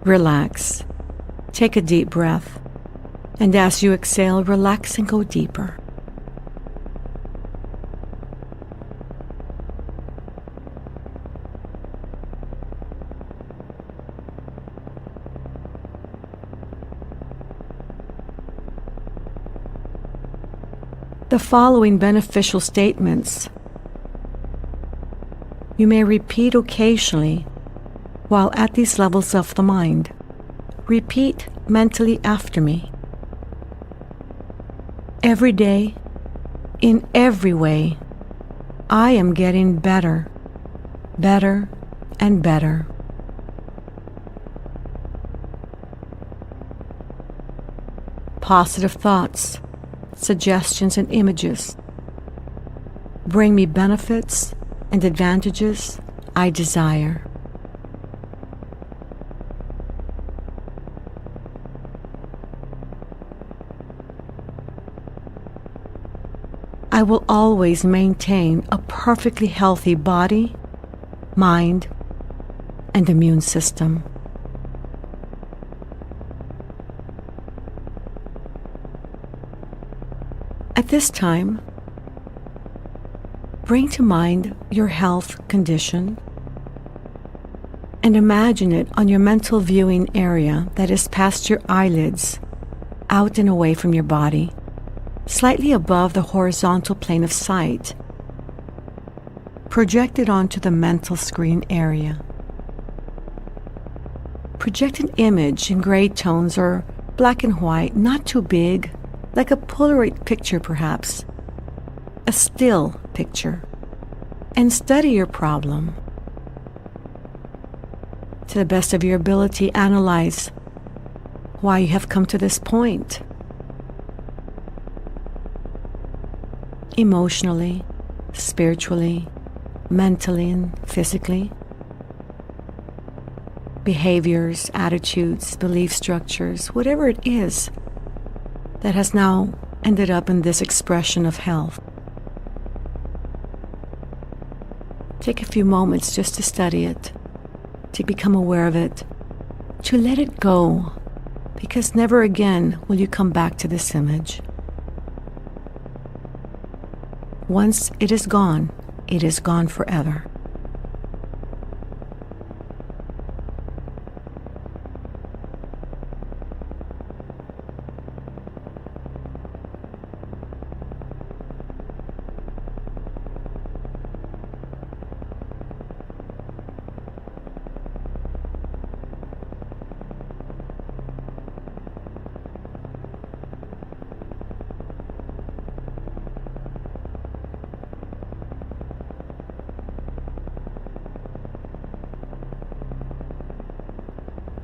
Speaker 1: Relax. Take a deep breath, and as you exhale, relax and go deeper. The following beneficial statements you may repeat occasionally while at these levels of the mind. Repeat mentally after me. Every day In every way, I am getting better, better, and better. Positive thoughts, suggestions, and images bring me benefits and advantages I desire. I will always maintain a perfectly healthy body, mind, and immune system. At this time, bring to mind your health condition and imagine it on your mental viewing area that is past your eyelids, out and away from your body, slightly above the horizontal plane of sight, projected onto the mental screen area. Project an image in gray tones or black and white, not too big, like a Polaroid picture perhaps, a still picture, and study your problem. To the best of your ability, analyze why you have come to this point. Emotionally, spiritually, mentally, and physically. Behaviors, attitudes, belief structures, whatever it is that has now ended up in this expression of health. Take a few moments just to study it, to become aware of it, to let it go, because never again will you come back to this image. Once it is gone forever.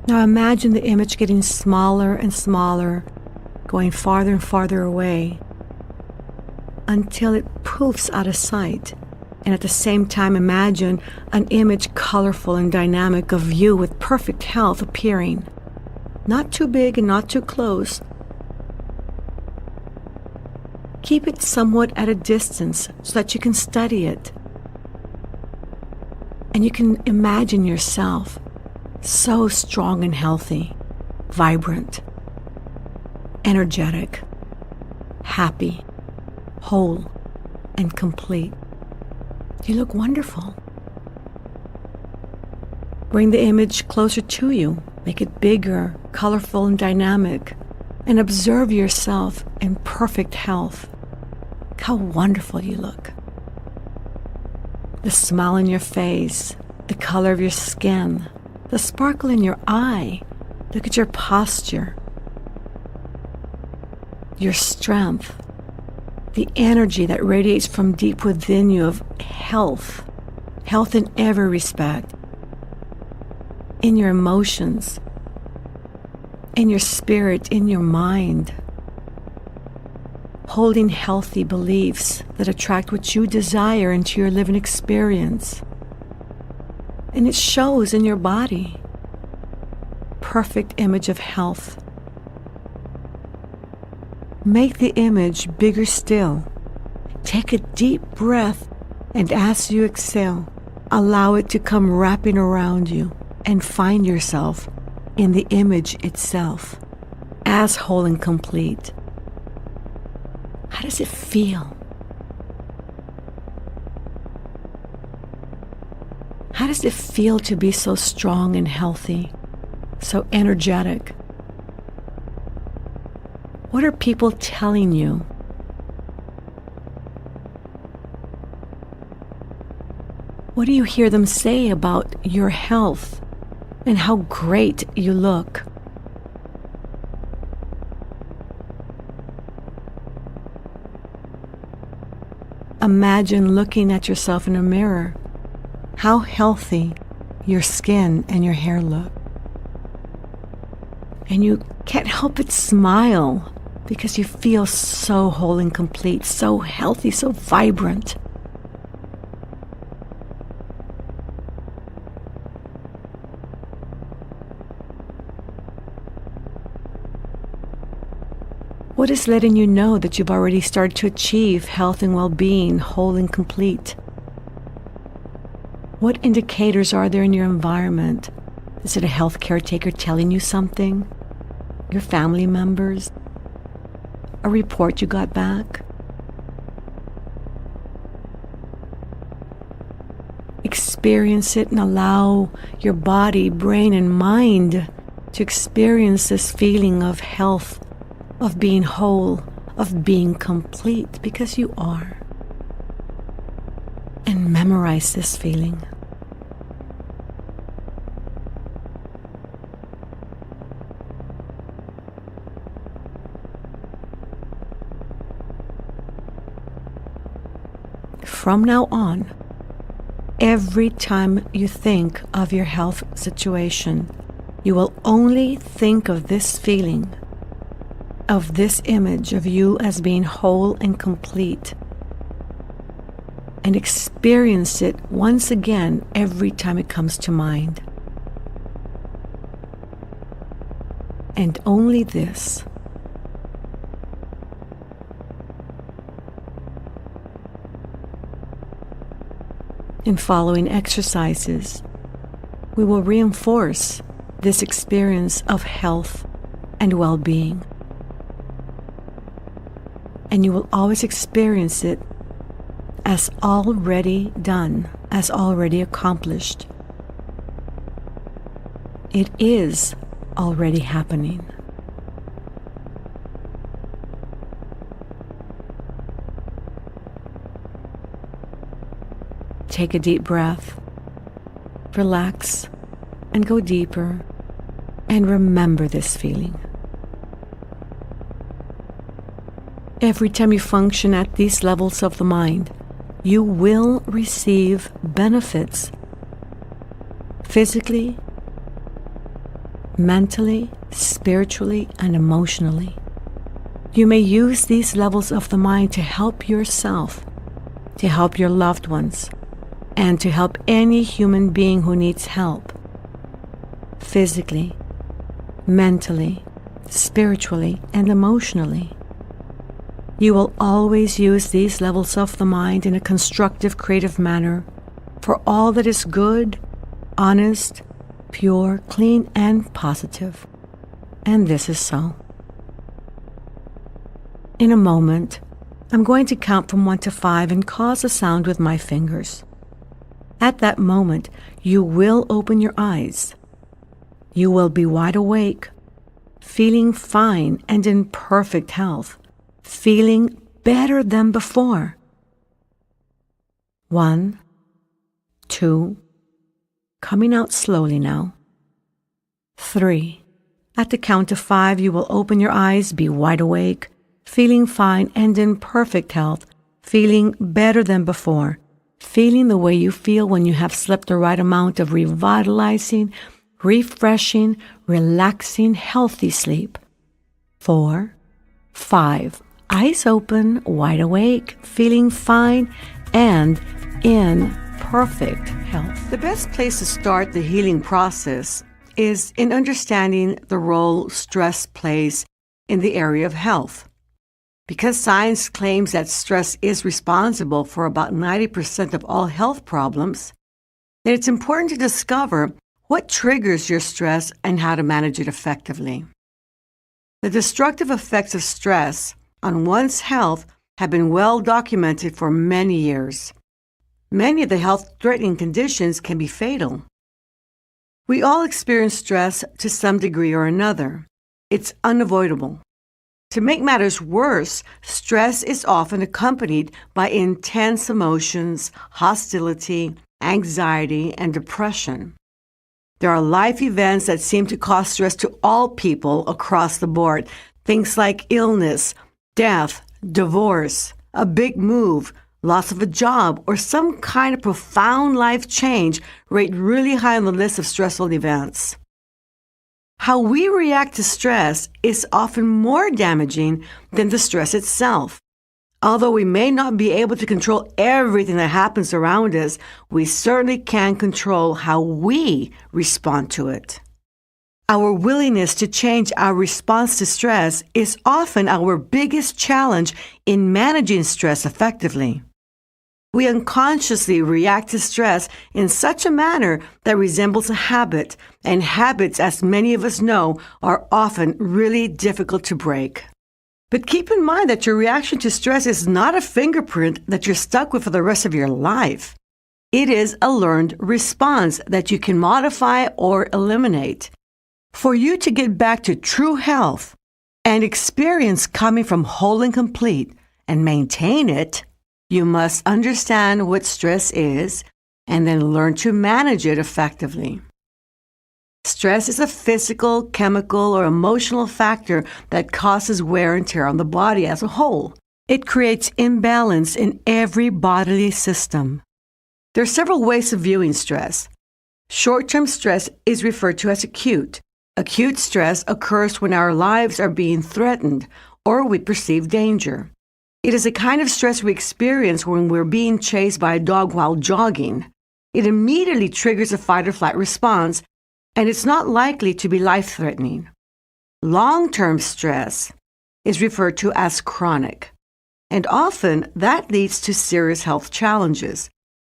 Speaker 1: Now imagine the image getting smaller and smaller, going farther and farther away, until it poofs out of sight. And at the same time, imagine an image colorful and dynamic of you with perfect health appearing. Not too big and not too close. Keep it somewhat at a distance so that you can study it. And you can imagine yourself so strong and healthy, vibrant, energetic, happy, whole, and complete. You look wonderful. Bring the image closer to you. Make it bigger, colorful, and dynamic. And observe yourself in perfect health. How wonderful you look. The smile on your face, the color of your skin, the sparkle in your eye. Look at your posture, your strength, the energy that radiates from deep within you of health in every respect, in your emotions, in your spirit, in your mind, holding healthy beliefs that attract what you desire into your living experience. And it shows in your body. Perfect image of health. Make the image bigger still. Take a deep breath, and as you exhale, allow it to come wrapping around you and find yourself in the image itself as whole and complete. How does it feel? How does it feel to be so strong and healthy, so energetic? What are people telling you? What do you hear them say about your health and how great you look? Imagine looking at yourself in a mirror. How healthy your skin and your hair look. And you can't help but smile because you feel so whole and complete, so healthy, so vibrant. What is letting you know that you've already started to achieve health and well-being, whole and complete? What indicators are there in your environment? Is it a health caretaker telling you something? Your family members? A report you got back? Experience it and allow your body, brain, and mind to experience this feeling of health, of being whole, of being complete, because you are. And memorize this feeling. From now on, every time you think of your health situation, you will only think of this feeling, of this image of you as being whole and complete, and experience it once again every time it comes to mind. And only this. In following exercises, we will reinforce this experience of health and well-being. And you will always experience it as already done, as already accomplished. It is already happening. Take a deep breath, relax, and go deeper, and remember this feeling. Every time you function at these levels of the mind, you will receive benefits physically, mentally, spiritually, and emotionally. You may use these levels of the mind to help yourself, to help your loved ones, and to help any human being who needs help, physically, mentally, spiritually, and emotionally. You will always use these levels of the mind in a constructive, creative manner for all that is good, honest, pure, clean, and positive. And this is so. In a moment, I'm going to count from 1 to 5 and cause a sound with my fingers. At that moment, you will open your eyes. You will be wide awake, feeling fine and in perfect health, feeling better than before. 1, 2, coming out slowly now. 3, at the count of 5, you will open your eyes, be wide awake, feeling fine and in perfect health, feeling better than before. Feeling the way you feel when you have slept the right amount of revitalizing, refreshing, relaxing, healthy sleep. 4, 5, eyes open, wide awake, feeling fine, and in perfect health. The best place to start the healing process is in understanding the role stress plays in the area of health. Because science claims that stress is responsible for about 90% of all health problems, then it's important to discover what triggers your stress and how to manage it effectively. The destructive effects of stress on one's health have been well documented for many years. Many of the health-threatening conditions can be fatal. We all experience stress to some degree or another. It's unavoidable. To make matters worse, stress is often accompanied by intense emotions, hostility, anxiety, and depression. There are life events that seem to cause stress to all people across the board. Things like illness, death, divorce, a big move, loss of a job, or some kind of profound life change rate really high on the list of stressful events. How we react to stress is often more damaging than the stress itself. Although we may not be able to control everything that happens around us, we certainly can control how we respond to it. Our willingness to change our response to stress is often our biggest challenge in managing stress effectively. We unconsciously react to stress in such a manner that resembles a habit, and habits, as many of us know, are often really difficult to break. But keep in mind that your reaction to stress is not a fingerprint that you're stuck with for the rest of your life. It is a learned response that you can modify or eliminate. For you to get back to true health and experience coming from whole and complete and maintain it, you must understand what stress is and then learn to manage it effectively. Stress is a physical, chemical, or emotional factor that causes wear and tear on the body as a whole. It creates imbalance in every bodily system. There are several ways of viewing stress. Short-term stress is referred to as acute. Acute stress occurs when our lives are being threatened or we perceive danger. It is a kind of stress we experience when we're being chased by a dog while jogging. It immediately triggers a fight or flight response, and it's not likely to be life-threatening. Long-term stress is referred to as chronic, and often that leads to serious health challenges.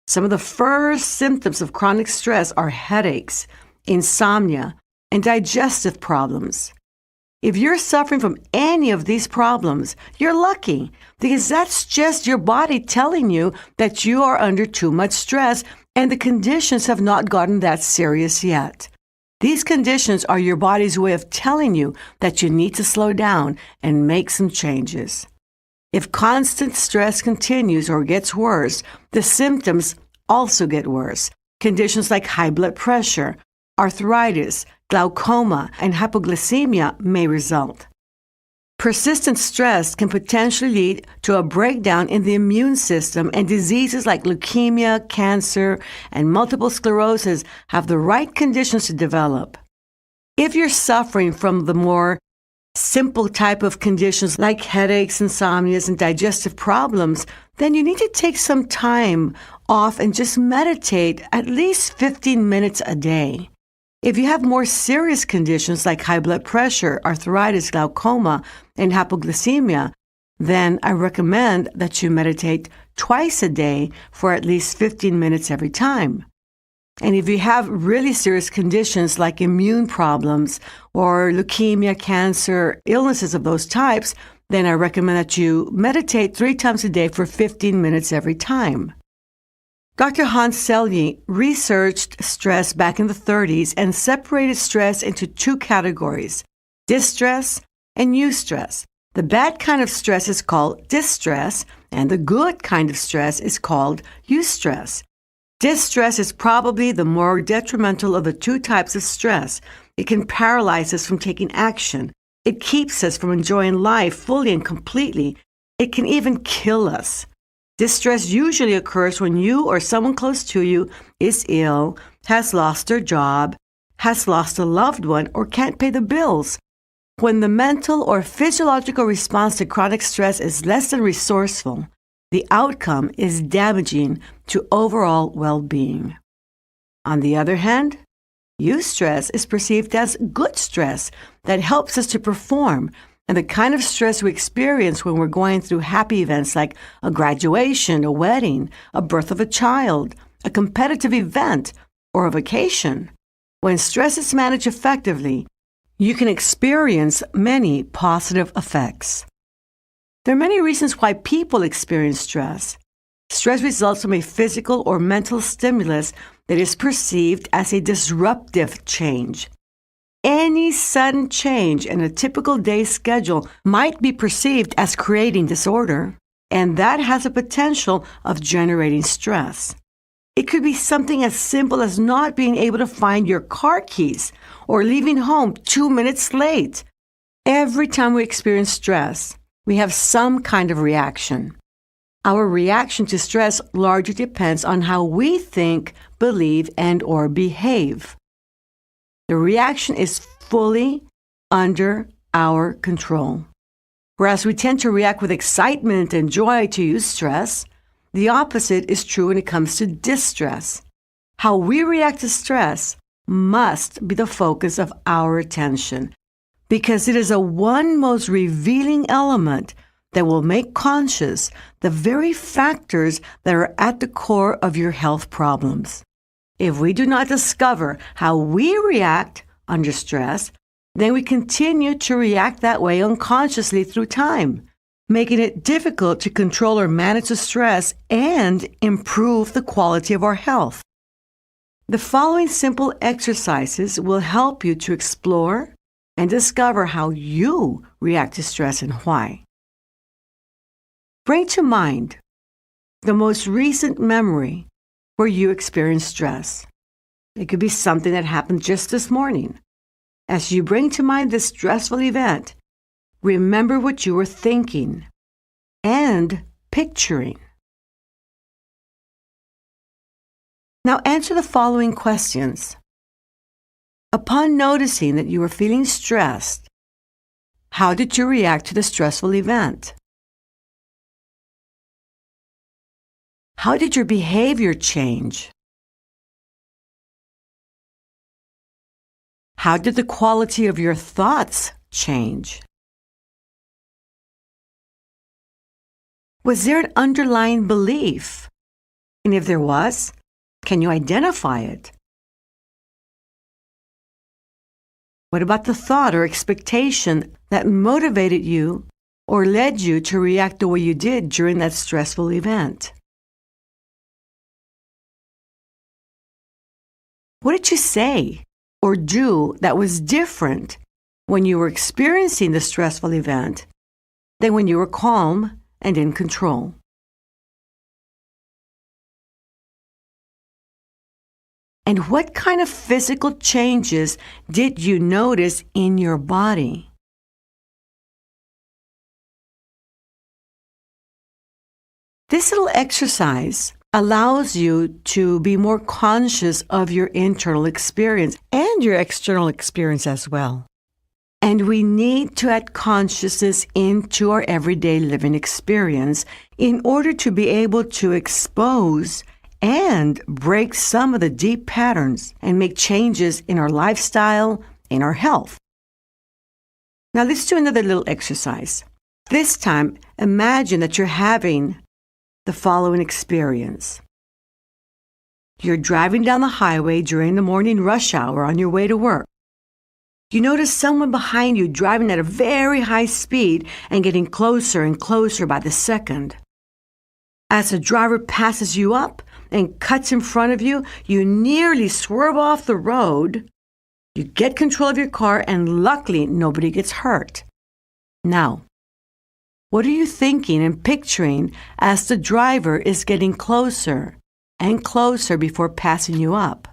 Speaker 1: Some of the first symptoms of chronic stress are headaches, insomnia, and digestive problems. If you're suffering from any of these problems, you're lucky, because that's just your body telling you that you are under too much stress and the conditions have not gotten that serious yet. These conditions are your body's way of telling you that you need to slow down and make some changes. If constant stress continues or gets worse, the symptoms also get worse. Conditions like high blood pressure, arthritis, glaucoma, and hypoglycemia may result. Persistent stress can potentially lead to a breakdown in the immune system, and diseases like leukemia, cancer, and multiple sclerosis have the right conditions to develop. If you're suffering from the more simple type of conditions like headaches, insomnias, and digestive problems, then you need to take some time off and just meditate at least 15 minutes a day. If you have more serious conditions like high blood pressure, arthritis, glaucoma, and hypoglycemia, then I recommend that you meditate twice a day for at least 15 minutes every time. And if you have really serious conditions like immune problems or leukemia, cancer, illnesses of those types, then I recommend that you meditate 3 times a day for 15 minutes every time. Dr. Hans Selye researched stress back in the 30s and separated stress into 2 categories, distress and eustress. The bad kind of stress is called distress, and the good kind of stress is called eustress. Distress is probably the more detrimental of the 2 types of stress. It can paralyze us from taking action. It keeps us from enjoying life fully and completely. It can even kill us. Distress usually occurs when you or someone close to you is ill, has lost their job, has lost a loved one, or can't pay the bills. When the mental or physiological response to chronic stress is less than resourceful, the outcome is damaging to overall well-being. On the other hand, eustress is perceived as good stress that helps us to perform, and the kind of stress we experience when we're going through happy events like a graduation, a wedding, a birth of a child, a competitive event, or a vacation. When stress is managed effectively, you can experience many positive effects. There are many reasons why people experience stress. Stress results from a physical or mental stimulus that is perceived as a disruptive change. Any sudden change in a typical day's schedule might be perceived as creating disorder, and that has a potential of generating stress. It could be something as simple as not being able to find your car keys or leaving home 2 minutes late. Every time we experience stress, we have some kind of reaction. Our reaction to stress largely depends on how we think, believe, and/or behave. The reaction is fully under our control. Whereas we tend to react with excitement and joy to use stress, the opposite is true when it comes to distress. How we react to stress must be the focus of our attention, because it is the one most revealing element that will make conscious the very factors that are at the core of your health problems. If we do not discover how we react under stress, then we continue to react that way unconsciously through time, making it difficult to control or manage the stress and improve the quality of our health. The following simple exercises will help you to explore and discover how you react to stress and why. Bring to mind the most recent memory where you experienced stress. It could be something that happened just this morning. As you bring to mind this stressful event, remember what you were thinking and picturing. Now answer the following questions. Upon noticing that you were feeling stressed, how did you react to the stressful event? How did your behavior change? How did the quality of your thoughts change? Was there an underlying belief? And if there was, can you identify it? What about the thought or expectation that motivated you or led you to react the way you did during that stressful event? What did you say or do that was different when you were experiencing the stressful event than when you were calm and in control? And what kind of physical changes did you notice in your body? This little exercise allows you to be more conscious of your internal experience and your external experience as well. And we need to add consciousness into our everyday living experience in order to be able to expose and break some of the deep patterns and make changes in our lifestyle, in our health. Now let's do another little exercise. This time, imagine that you're having the following experience. You're driving down the highway during the morning rush hour on your way to work. You notice someone behind you driving at a very high speed and getting closer and closer by the second. As the driver passes you up and cuts in front of you, you nearly swerve off the road. You get control of your car, and luckily nobody gets hurt. Now, what are you thinking and picturing as the driver is getting closer and closer before passing you up?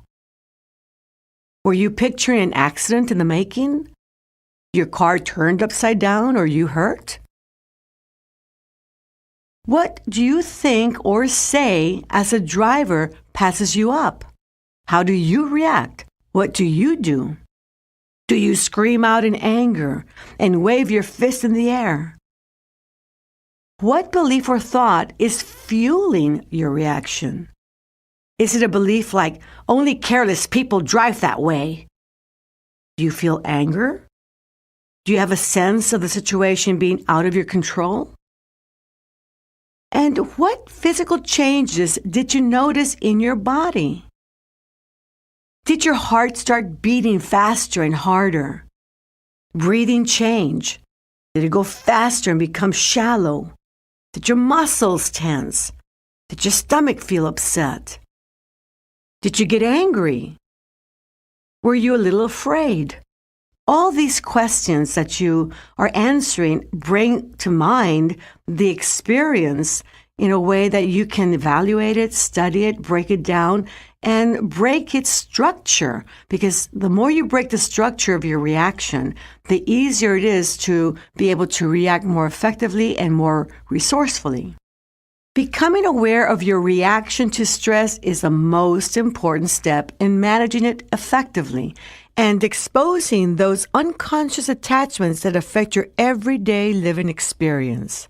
Speaker 1: Were you picturing an accident in the making? Your car turned upside down or you hurt? What do you think or say as a driver passes you up? How do you react? What do you do? Do you scream out in anger and wave your fist in the air? What belief or thought is fueling your reaction? Is it a belief like, only careless people drive that way? Do you feel anger? Do you have a sense of the situation being out of your control? And what physical changes did you notice in your body? Did your heart start beating faster and harder? Breathing change? Did it go faster and become shallow? Did your muscles tense? Did your stomach feel upset? Did you get angry? Were you a little afraid? All these questions that you are answering bring to mind the experience in a way that you can evaluate it, study it, break it down, and break its structure. Because the more you break the structure of your reaction, the easier it is to be able to react more effectively and more resourcefully. Becoming aware of your reaction to stress is the most important step in managing it effectively and exposing those unconscious attachments that affect your everyday living experience.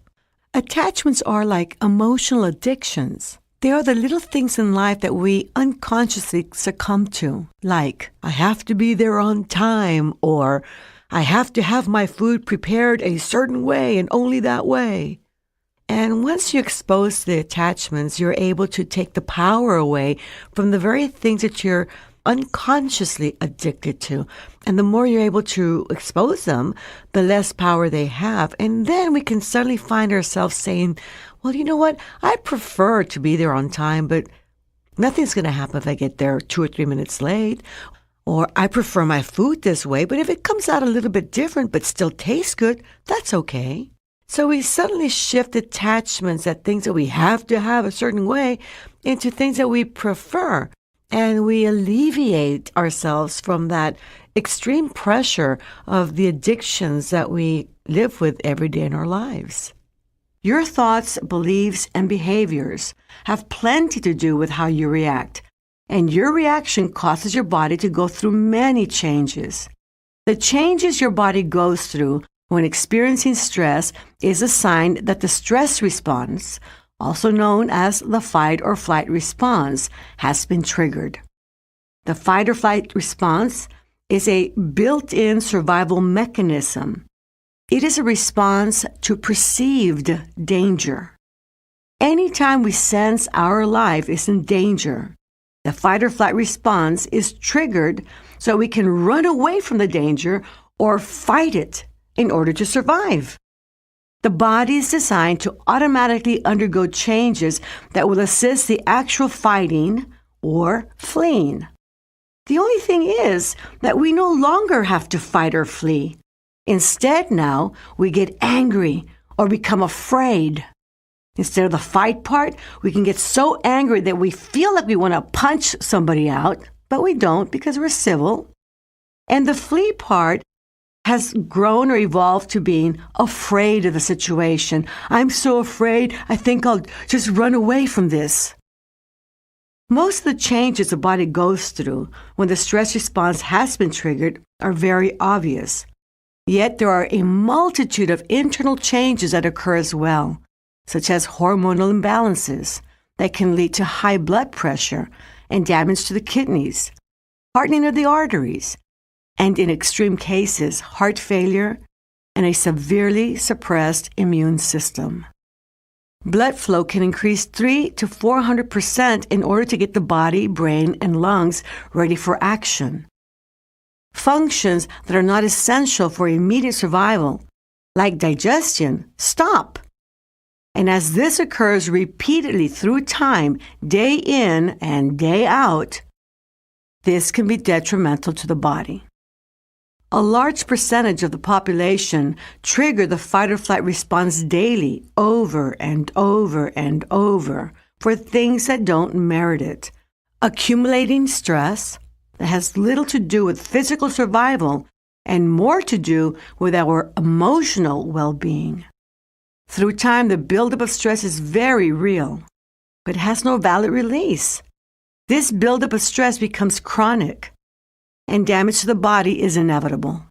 Speaker 1: Attachments are like emotional addictions. They are the little things in life that we unconsciously succumb to, like, I have to be there on time, or I have to have my food prepared a certain way and only that way. And once you expose the attachments, you're able to take the power away from the very things that you're unconsciously addicted to. And the more you're able to expose them, the less power they have. And then we can suddenly find ourselves saying, well, you know what? I prefer to be there on time, but nothing's going to happen if I get there 2 or 3 minutes late. Or I prefer my food this way, but if it comes out a little bit different but still tastes good, that's okay. So we suddenly shift attachments at things that we have to have a certain way into things that we prefer. And we alleviate ourselves from that extreme pressure of the addictions that we live with every day in our lives. Your thoughts, beliefs, and behaviors have plenty to do with how you react. And your reaction causes your body to go through many changes. The changes your body goes through when experiencing stress is a sign that the stress response, also known as the fight or flight response, has been triggered. The fight or flight response is a built-in survival mechanism. It is a response to perceived danger. Anytime we sense our life is in danger, the fight or flight response is triggered so we can run away from the danger or fight it in order to survive. The body is designed to automatically undergo changes that will assist the actual fighting or fleeing. The only thing is that we no longer have to fight or flee. Instead, now we get angry or become afraid. Instead of the fight part, we can get so angry that we feel like we want to punch somebody out, but we don't because we're civil. And the flee part has grown or evolved to being afraid of the situation. I'm so afraid, I think I'll just run away from this. Most of the changes the body goes through when the stress response has been triggered are very obvious. Yet there are a multitude of internal changes that occur as well, such as hormonal imbalances that can lead to high blood pressure and damage to the kidneys, hardening of the arteries, and in extreme cases, heart failure and a severely suppressed immune system. Blood flow can increase 300 to 400% in order to get the body, brain, and lungs ready for action. Functions that are not essential for immediate survival, like digestion, stop. And as this occurs repeatedly through time, day in and day out, this can be detrimental to the body. A large percentage of the population trigger the fight or flight response daily, over and over and over, for things that don't merit it. Accumulating stress that has little to do with physical survival and more to do with our emotional well-being. Through time, the buildup of stress is very real, but has no valid release. This buildup of stress becomes chronic, and damage to the body is inevitable.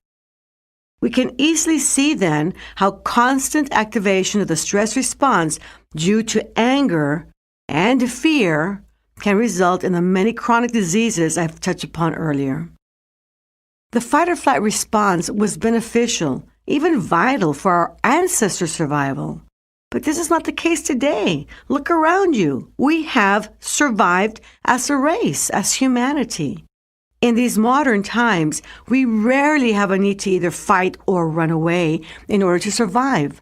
Speaker 1: We can easily see then how constant activation of the stress response due to anger and fear can result in the many chronic diseases I've touched upon earlier. The fight or flight response was beneficial, even vital for our ancestors' survival. But this is not the case today. Look around you. We have survived as a race, as humanity. In these modern times, we rarely have a need to either fight or run away in order to survive.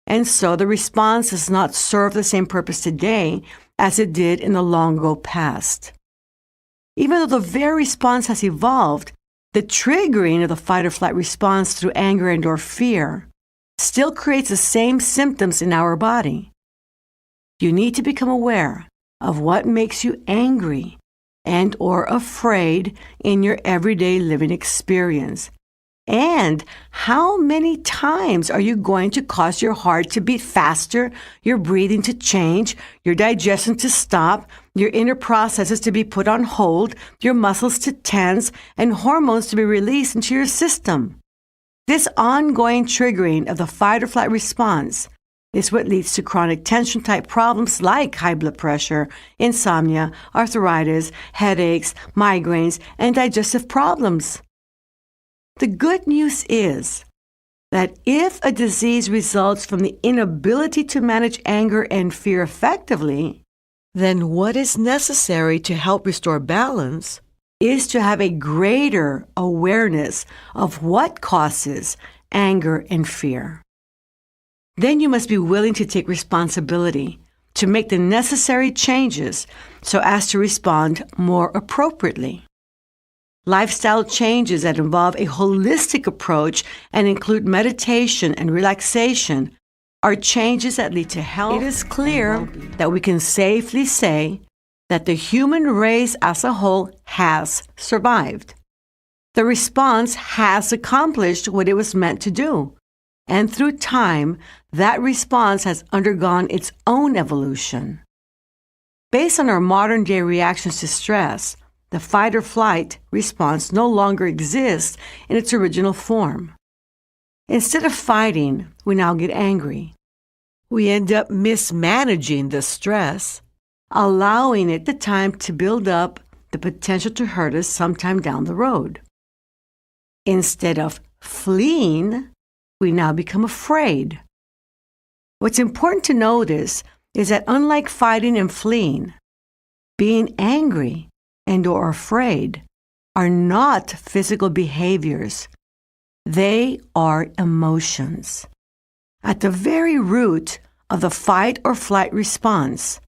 Speaker 1: And so the response does not serve the same purpose today as it did in the long ago past. Even though the very response has evolved, the triggering of the fight or flight response through anger and or fear still creates the same symptoms in our body. You need to become aware of what makes you angry and or afraid in your everyday living experience. And how many times are you going to cause your heart to beat faster, your breathing to change, your digestion to stop, your inner processes to be put on hold, your muscles to tense, and hormones to be released into your system? This ongoing triggering of the fight or flight response is what leads to chronic tension type problems like high blood pressure, insomnia, arthritis, headaches, migraines, and digestive problems. The good news is that if a disease results from the inability to manage anger and fear effectively, then what is necessary to help restore balance is to have a greater awareness of what causes anger and fear. Then you must be willing to take responsibility to make the necessary changes so as to respond more appropriately. Lifestyle changes that involve a holistic approach and include meditation and relaxation are changes that lead to health. It is clear that we can safely say that the human race as a whole has survived. The response has accomplished what it was meant to do. And through time, that response has undergone its own evolution. Based on our modern-day reactions to stress, the fight or flight response no longer exists in its original form. Instead of fighting, we now get angry. We end up mismanaging the stress, allowing it the time to build up the potential to hurt us sometime down the road. Instead of fleeing, we now become afraid. What's important to notice is that unlike fighting and fleeing, being angry and or afraid are not physical behaviors. They are emotions. At the very root of the fight or flight response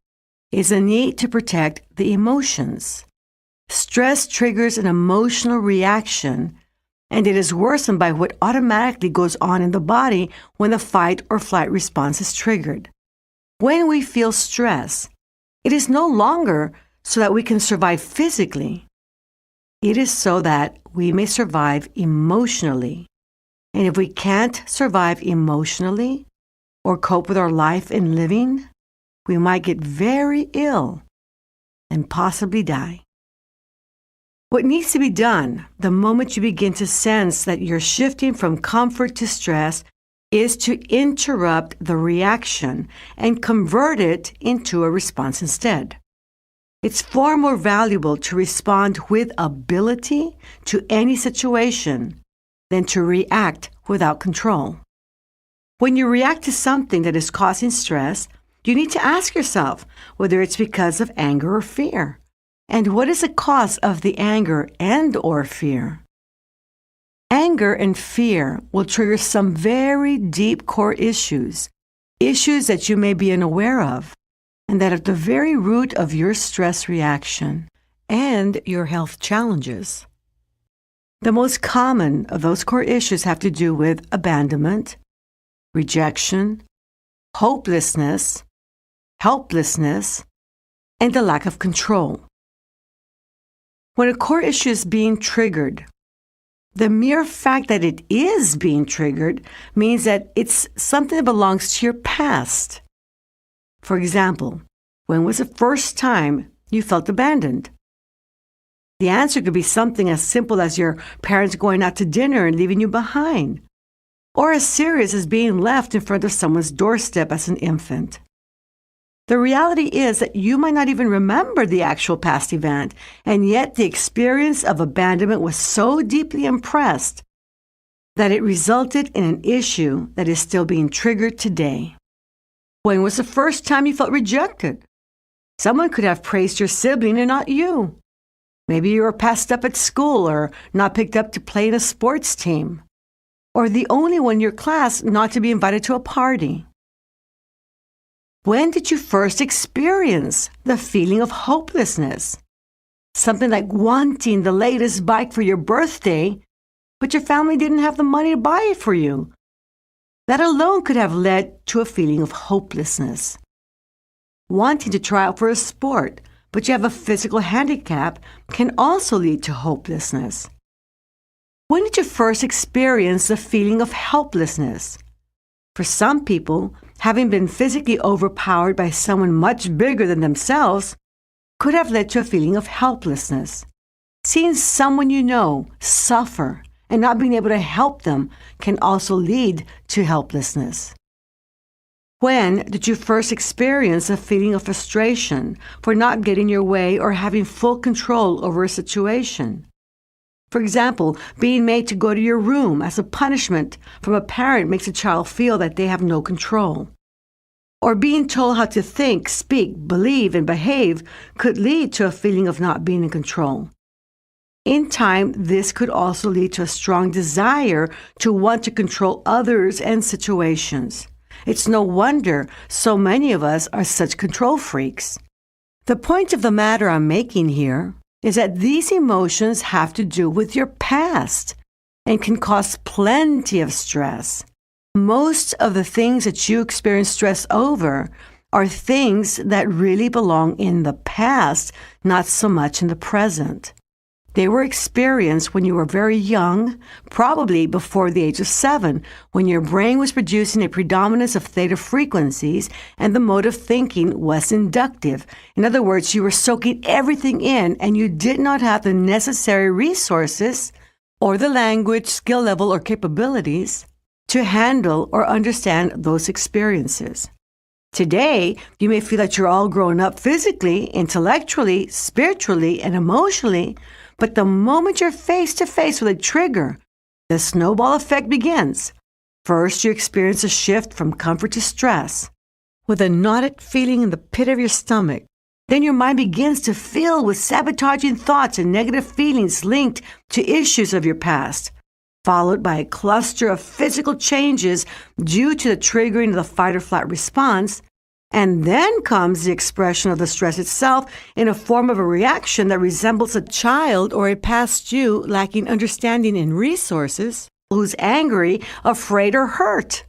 Speaker 1: is a need to protect the emotions. Stress triggers an emotional reaction, and it is worsened by what automatically goes on in the body when the fight or flight response is triggered. When we feel stress, it is no longer so that we can survive physically. It is so that we may survive emotionally. And if we can't survive emotionally or cope with our life and living, we might get very ill and possibly die. What needs to be done the moment you begin to sense that you're shifting from comfort to stress is to interrupt the reaction and convert it into a response instead. It's far more valuable to respond with ability to any situation than to react without control. When you react to something that is causing stress, you need to ask yourself whether it's because of anger or fear, and what is the cause of the anger and or fear. Anger and fear will trigger some very deep core issues that you may be unaware of, and that are at the very root of your stress reaction and your health challenges. The most common of those core issues have to do with abandonment, rejection, hopelessness, helplessness, and the lack of control. When a core issue is being triggered, the mere fact that it is being triggered means that it's something that belongs to your past. For example, when was the first time you felt abandoned? The answer could be something as simple as your parents going out to dinner and leaving you behind, or as serious as being left in front of someone's doorstep as an infant. The reality is that you might not even remember the actual past event, and yet the experience of abandonment was so deeply impressed that it resulted in an issue that is still being triggered today. When was the first time you felt rejected? Someone could have praised your sibling and not you. Maybe you were passed up at school or not picked up to play in a sports team, or the only one in your class not to be invited to a party. When did you first experience the feeling of hopelessness? Something like wanting the latest bike for your birthday, but your family didn't have the money to buy it for you. That alone could have led to a feeling of hopelessness. Wanting to try out for a sport, but you have a physical handicap, can also lead to hopelessness. When did you first experience the feeling of helplessness? For some people, having been physically overpowered by someone much bigger than themselves could have led to a feeling of helplessness. Seeing someone you know suffer and not being able to help them can also lead to helplessness. When did you first experience a feeling of frustration for not getting your way or having full control over a situation? For example, being made to go to your room as a punishment from a parent makes a child feel that they have no control. Or being told how to think, speak, believe, and behave could lead to a feeling of not being in control. In time, this could also lead to a strong desire to want to control others and situations. It's no wonder so many of us are such control freaks. The point of the matter I'm making here is that these emotions have to do with your past and can cause plenty of stress. Most of the things that you experience stress over are things that really belong in the past, not so much in the present. They were experienced when you were very young, probably before the age of 7, when your brain was producing a predominance of theta frequencies and the mode of thinking was inductive. In other words, you were soaking everything in and you did not have the necessary resources or the language, skill level, or capabilities to handle or understand those experiences. Today, you may feel that you're all grown up physically, intellectually, spiritually, and emotionally, but the moment you're face to face with a trigger, the snowball effect begins. First, you experience a shift from comfort to stress, with a knotted feeling in the pit of your stomach. Then your mind begins to fill with sabotaging thoughts and negative feelings linked to issues of your past, followed by a cluster of physical changes due to the triggering of the fight or flight response. And then comes the expression of the stress itself in a form of a reaction that resembles a child or a past you lacking understanding and resources, who's angry, afraid, or hurt.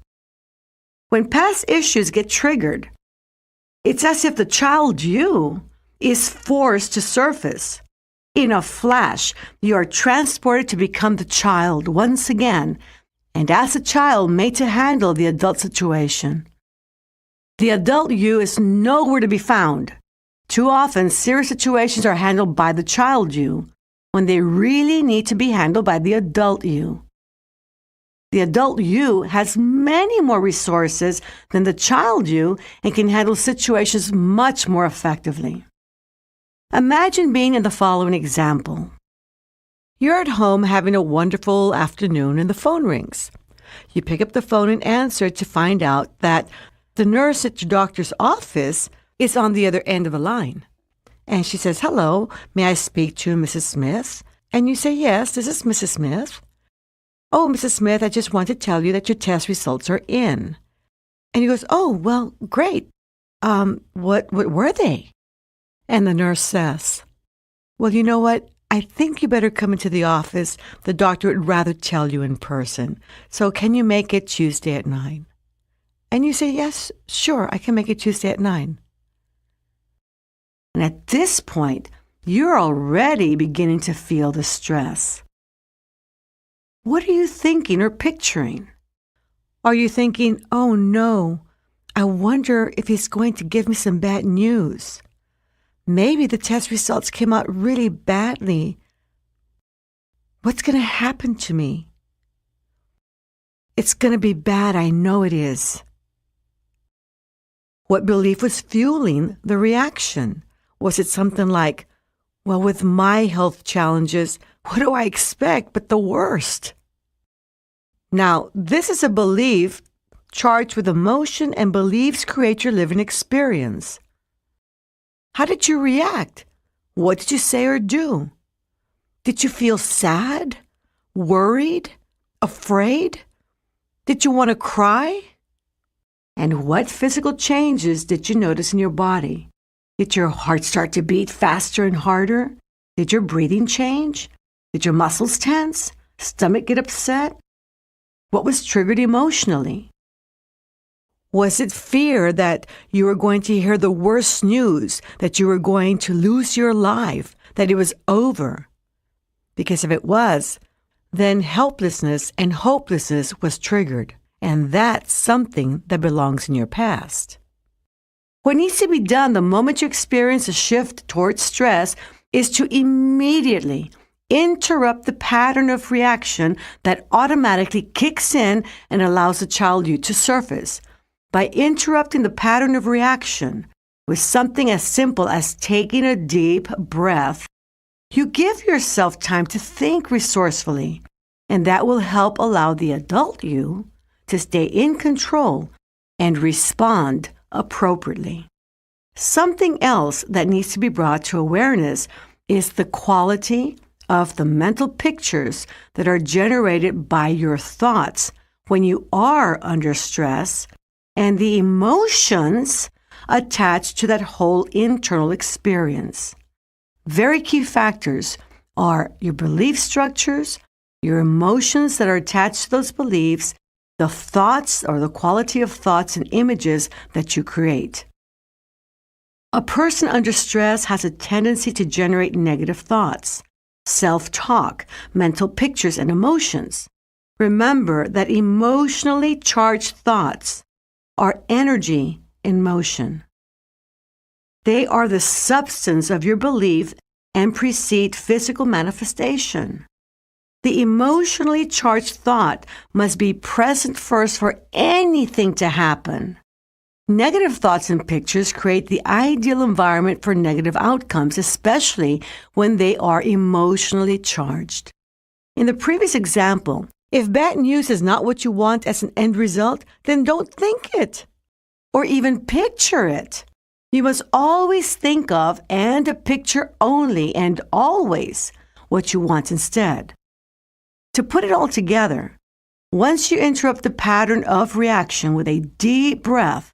Speaker 1: When past issues get triggered, it's as if the child you is forced to surface. In a flash, you are transported to become the child once again, and as a child made to handle the adult situation. The adult you is nowhere to be found. Too often, serious situations are handled by the child you, when they really need to be handled by the adult you. The adult you has many more resources than the child you and can handle situations much more effectively. Imagine being in the following example. You're at home having a wonderful afternoon and the phone rings. You pick up the phone and answer to find out that the nurse at your doctor's office is on the other end of the line. And she says, "Hello, may I speak to Mrs. Smith?" And you say, "Yes, this is Mrs. Smith." "Oh, Mrs. Smith, I just want to tell you that your test results are in." And he goes, "Oh, well, great. What were they?" And the nurse says, "Well, you know what? I think you better come into the office. The doctor would rather tell you in person. So can you make it Tuesday at 9? And you say, "Yes, sure, I can make it Tuesday at 9. And at this point, you're already beginning to feel the stress. What are you thinking or picturing? Are you thinking, "Oh no, I wonder if he's going to give me some bad news. Maybe the test results came out really badly. What's going to happen to me? It's going to be bad, I know it is." What belief was fueling the reaction? Was it something like, "Well, with my health challenges, what do I expect but the worst?" Now, this is a belief charged with emotion, and beliefs create your living experience. How did you react? What did you say or do? Did you feel sad, worried, afraid? Did you want to cry? And what physical changes did you notice in your body? Did your heart start to beat faster and harder? Did your breathing change? Did your muscles tense? Stomach get upset? What was triggered emotionally? Was it fear that you were going to hear the worst news, that you were going to lose your life, that it was over? Because if it was, then helplessness and hopelessness was triggered, and that's something that belongs in your past. What needs to be done the moment you experience a shift towards stress is to immediately interrupt the pattern of reaction that automatically kicks in and allows the child you to surface. By interrupting the pattern of reaction with something as simple as taking a deep breath, you give yourself time to think resourcefully, and that will help allow the adult you to stay in control and respond appropriately. Something else that needs to be brought to awareness is the quality of the mental pictures that are generated by your thoughts when you are under stress and the emotions attached to that whole internal experience. Very key factors are your belief structures, your emotions that are attached to those beliefs, the thoughts or the quality of thoughts and images that you create. A person under stress has a tendency to generate negative thoughts, self-talk, mental pictures, and emotions. Remember that emotionally charged thoughts are energy in motion. They are the substance of your belief and precede physical manifestation. The emotionally charged thought must be present first for anything to happen. Negative thoughts and pictures create the ideal environment for negative outcomes, especially when they are emotionally charged. In the previous example, if bad news is not what you want as an end result, then don't think it or even picture it. You must always think of and picture only and always what you want instead. To put it all together, once you interrupt the pattern of reaction with a deep breath,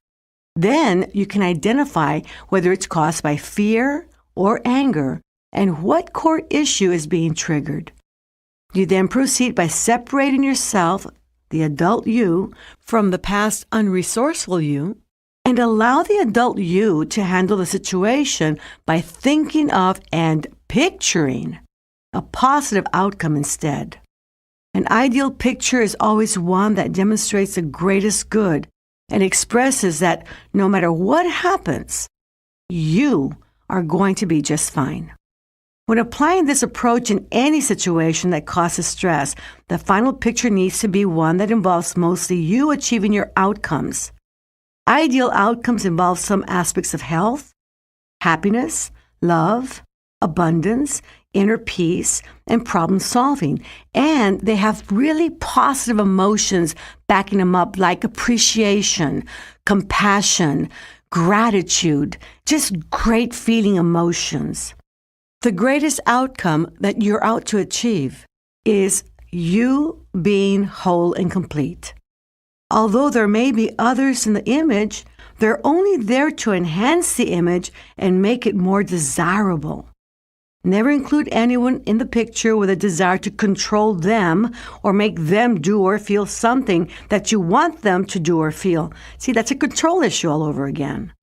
Speaker 1: then you can identify whether it's caused by fear or anger and what core issue is being triggered. You then proceed by separating yourself, the adult you, from the past unresourceful you, and allow the adult you to handle the situation by thinking of and picturing a positive outcome instead. An ideal picture is always one that demonstrates the greatest good and expresses that no matter what happens, you are going to be just fine. When applying this approach in any situation that causes stress, the final picture needs to be one that involves mostly you achieving your outcomes. Ideal outcomes involve some aspects of health, happiness, love, abundance, inner peace, and problem solving. And they have really positive emotions backing them up, like appreciation, compassion, gratitude, just great feeling emotions. The greatest outcome that you're out to achieve is you being whole and complete. Although there may be others in the image, they're only there to enhance the image and make it more desirable. Never include anyone in the picture with a desire to control them or make them do or feel something that you want them to do or feel. See, that's a control issue all over again.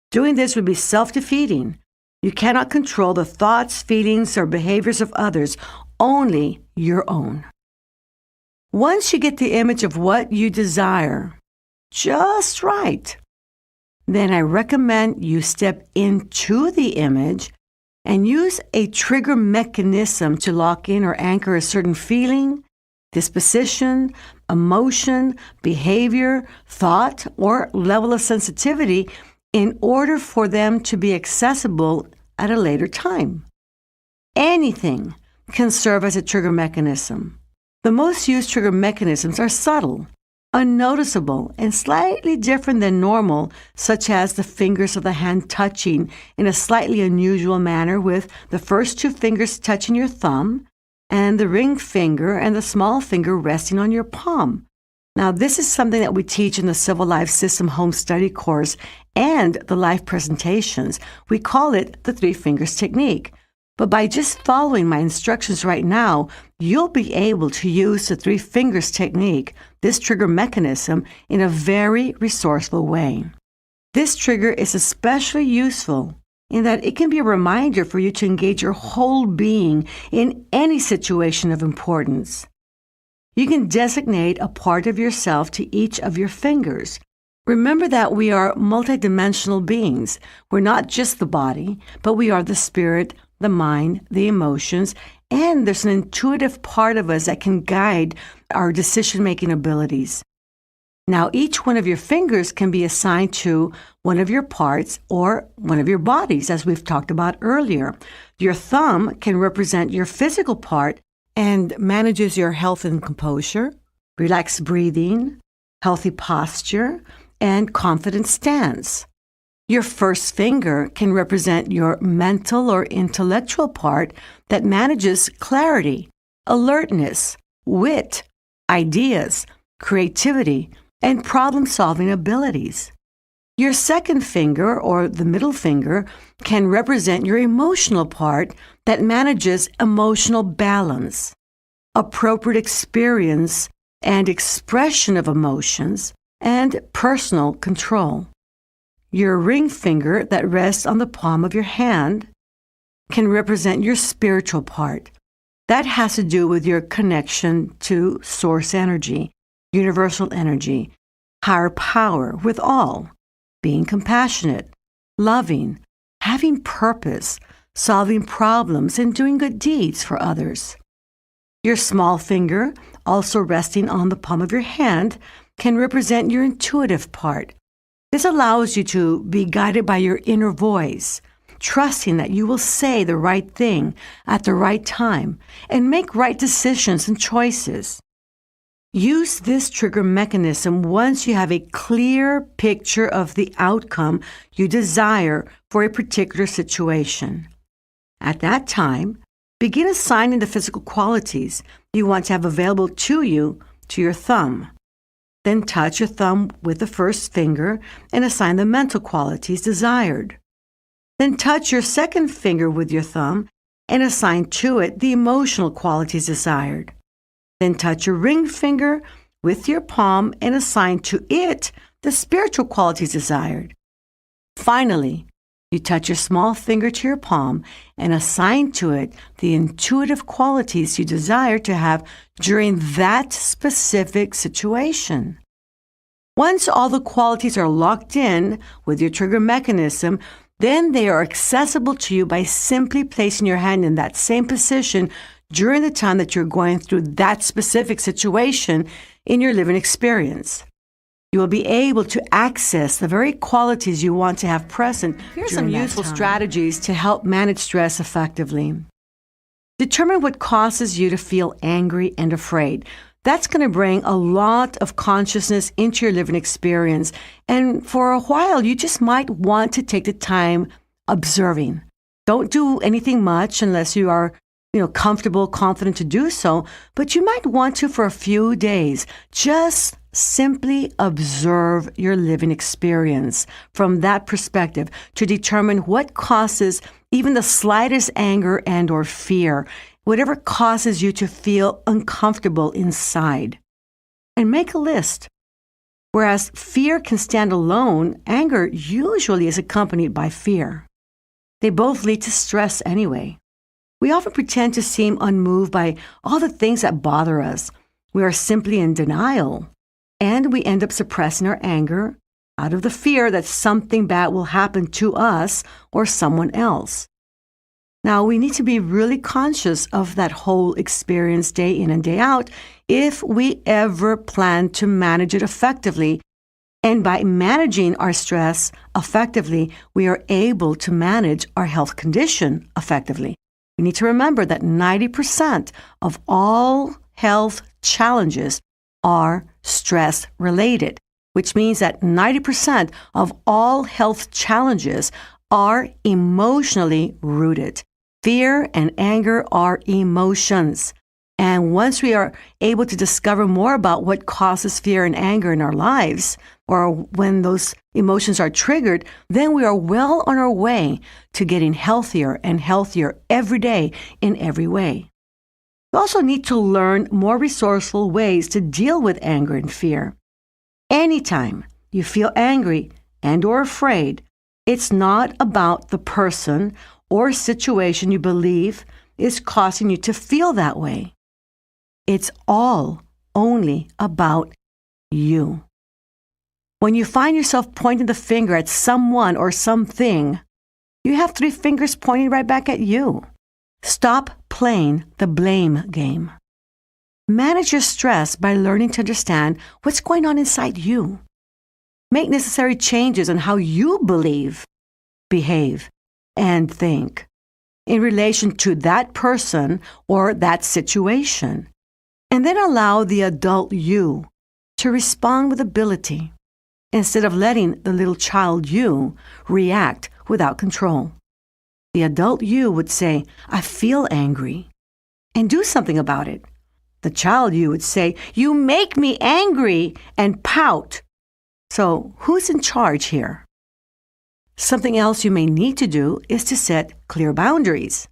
Speaker 1: Doing this would be self-defeating. You cannot control the thoughts, feelings, or behaviors of others, only your own. Once you get the image of what you desire just right, then I recommend you step into the image and use a trigger mechanism to lock in or anchor a certain feeling, disposition, emotion, behavior, thought, or level of sensitivity in order for them to be accessible at a later time. Anything can serve as a trigger mechanism. The most used trigger mechanisms are subtle, unnoticeable, and slightly different than normal, such as the fingers of the hand touching in a slightly unusual manner, with the first two fingers touching your thumb and the ring finger and the small finger resting on your palm. Now, this is something that we teach in the Civil Life System Home Study course and the live presentations. We call it the 3 fingers technique. But by just following my instructions right now, you'll be able to use the 3 fingers technique, this trigger mechanism, in a very resourceful way. This trigger is especially useful in that it can be a reminder for you to engage your whole being in any situation of importance. You can designate a part of yourself to each of your fingers. Remember that we are multidimensional beings. We're not just the body, but we are the spirit, the mind, the emotions, and there's an intuitive part of us that can guide our decision-making abilities. Now, each one of your fingers can be assigned to one of your parts or one of your bodies, as we've talked about earlier. Your thumb can represent your physical part and manages your health and composure, relaxed breathing, healthy posture, and confident stance. Your first finger can represent your mental or intellectual part that manages clarity, alertness, wit, ideas, creativity, and problem-solving abilities. Your second finger, or the middle finger, can represent your emotional part that manages emotional balance, appropriate experience and expression of emotions, and personal control. Your ring finger that rests on the palm of your hand can represent your spiritual part. That has to do with your connection to source energy, universal energy, higher power with all, being compassionate, loving, having purpose, solving problems, and doing good deeds for others. Your small finger, also resting on the palm of your hand, can represent your intuitive part. This allows you to be guided by your inner voice, trusting that you will say the right thing at the right time and make right decisions and choices. Use this trigger mechanism once you have a clear picture of the outcome you desire for a particular situation. At that time, begin assigning the physical qualities you want to have available to you to your thumb. Then touch your thumb with the first finger and assign the mental qualities desired. Then touch your second finger with your thumb and assign to it the emotional qualities desired. Then touch your ring finger with your palm and assign to it the spiritual qualities desired. Finally, you touch your small finger to your palm and assign to it the intuitive qualities you desire to have during that specific situation. Once all the qualities are locked in with your trigger mechanism, then they are accessible to you by simply placing your hand in that same position during the time that you're going through that specific situation in your living experience. You will be able to access the very qualities you want to have present. Here are some useful strategies to help manage stress effectively. Determine what causes you to feel angry and afraid. That's going to bring a lot of consciousness into your living experience. And for a while, you just might want to take the time observing. Don't do anything much unless you are comfortable, confident to do so, but you might want to for a few days. Just simply observe your living experience from that perspective to determine what causes even the slightest anger and or fear, whatever causes you to feel uncomfortable inside. And make a list. Whereas fear can stand alone, anger usually is accompanied by fear. They both lead to stress anyway. We often pretend to seem unmoved by all the things that bother us. We are simply in denial, and we end up suppressing our anger out of the fear that something bad will happen to us or someone else. Now, we need to be really conscious of that whole experience day in and day out if we ever plan to manage it effectively. And by managing our stress effectively, we are able to manage our health condition effectively. We need to remember that 90% of all health challenges are stress-related, which means that 90% of all health challenges are emotionally rooted. Fear and anger are emotions. And once we are able to discover more about what causes fear and anger in our lives, or when those emotions are triggered, then we are well on our way to getting healthier and healthier every day in every way. We also need to learn more resourceful ways to deal with anger and fear. Anytime you feel angry and or afraid, it's not about the person or situation you believe is causing you to feel that way. It's all only about you. When you find yourself pointing the finger at someone or something, you have 3 fingers pointing right back at you. Stop playing the blame game. Manage your stress by learning to understand what's going on inside you. Make necessary changes in how you believe, behave, and think in relation to that person or that situation. And then allow the adult you to respond with ability instead of letting the little child you react without control. The adult you would say, I feel angry, and do something about it. The child you would say, you make me angry, and pout. So who's in charge here? Something else you may need to do is to set clear boundaries.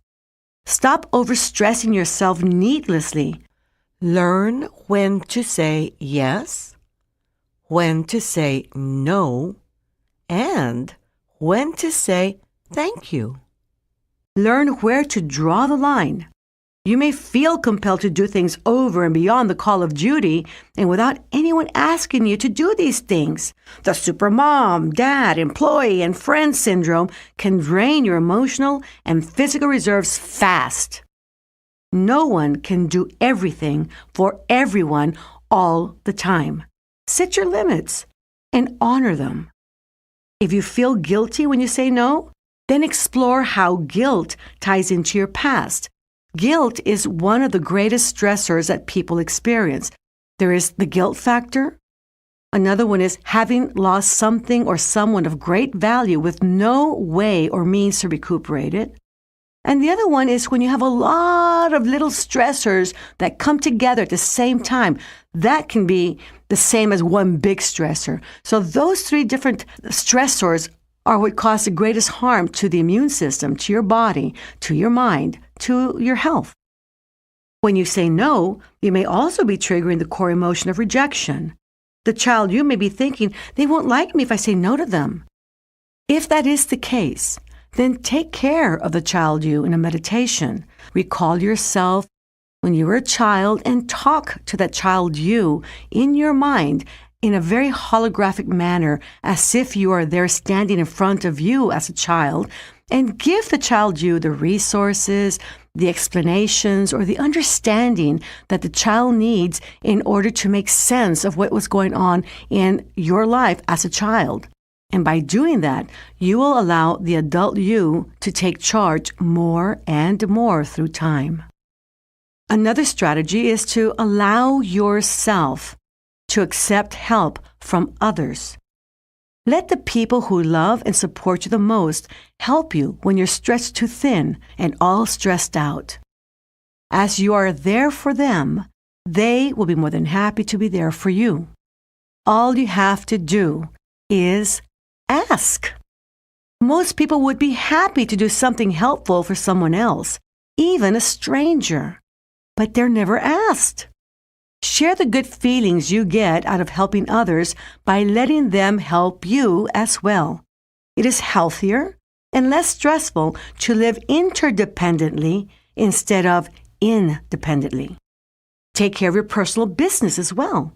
Speaker 1: Stop overstressing yourself needlessly. Learn when to say yes, when to say no, and when to say thank you. Learn where to draw the line. You may feel compelled to do things over and beyond the call of duty and without anyone asking you to do these things. The supermom, dad, employee, and friend syndrome can drain your emotional and physical reserves fast. No one can do everything for everyone all the time. Set your limits and honor them. If you feel guilty when you say no, then explore how guilt ties into your past. Guilt is one of the greatest stressors that people experience. There is the guilt factor. Another one is having lost something or someone of great value with no way or means to recuperate it. And the other one is when you have a lot of little stressors that come together at the same time. That can be the same as one big stressor. So those 3 different stressors are what cause the greatest harm to the immune system, to your body, to your mind, to your health. When you say no, you may also be triggering the core emotion of rejection. The child you may be thinking, they won't like me if I say no to them. If that is the case, then take care of the child you in a meditation. Recall yourself when you were a child and talk to that child you in your mind in a very holographic manner, as if you are there standing in front of you as a child, and give the child you the resources, the explanations, or the understanding that the child needs in order to make sense of what was going on in your life as a child. And by doing that, you will allow the adult you to take charge more and more through time. Another strategy is to allow yourself to accept help from others. Let the people who love and support you the most help you when you're stretched too thin and all stressed out. As you are there for them, they will be more than happy to be there for you. All you have to do is ask. Most people would be happy to do something helpful for someone else, even a stranger, but they're never asked. Share the good feelings you get out of helping others by letting them help you as well. It is healthier and less stressful to live interdependently instead of independently. Take care of your personal business as well.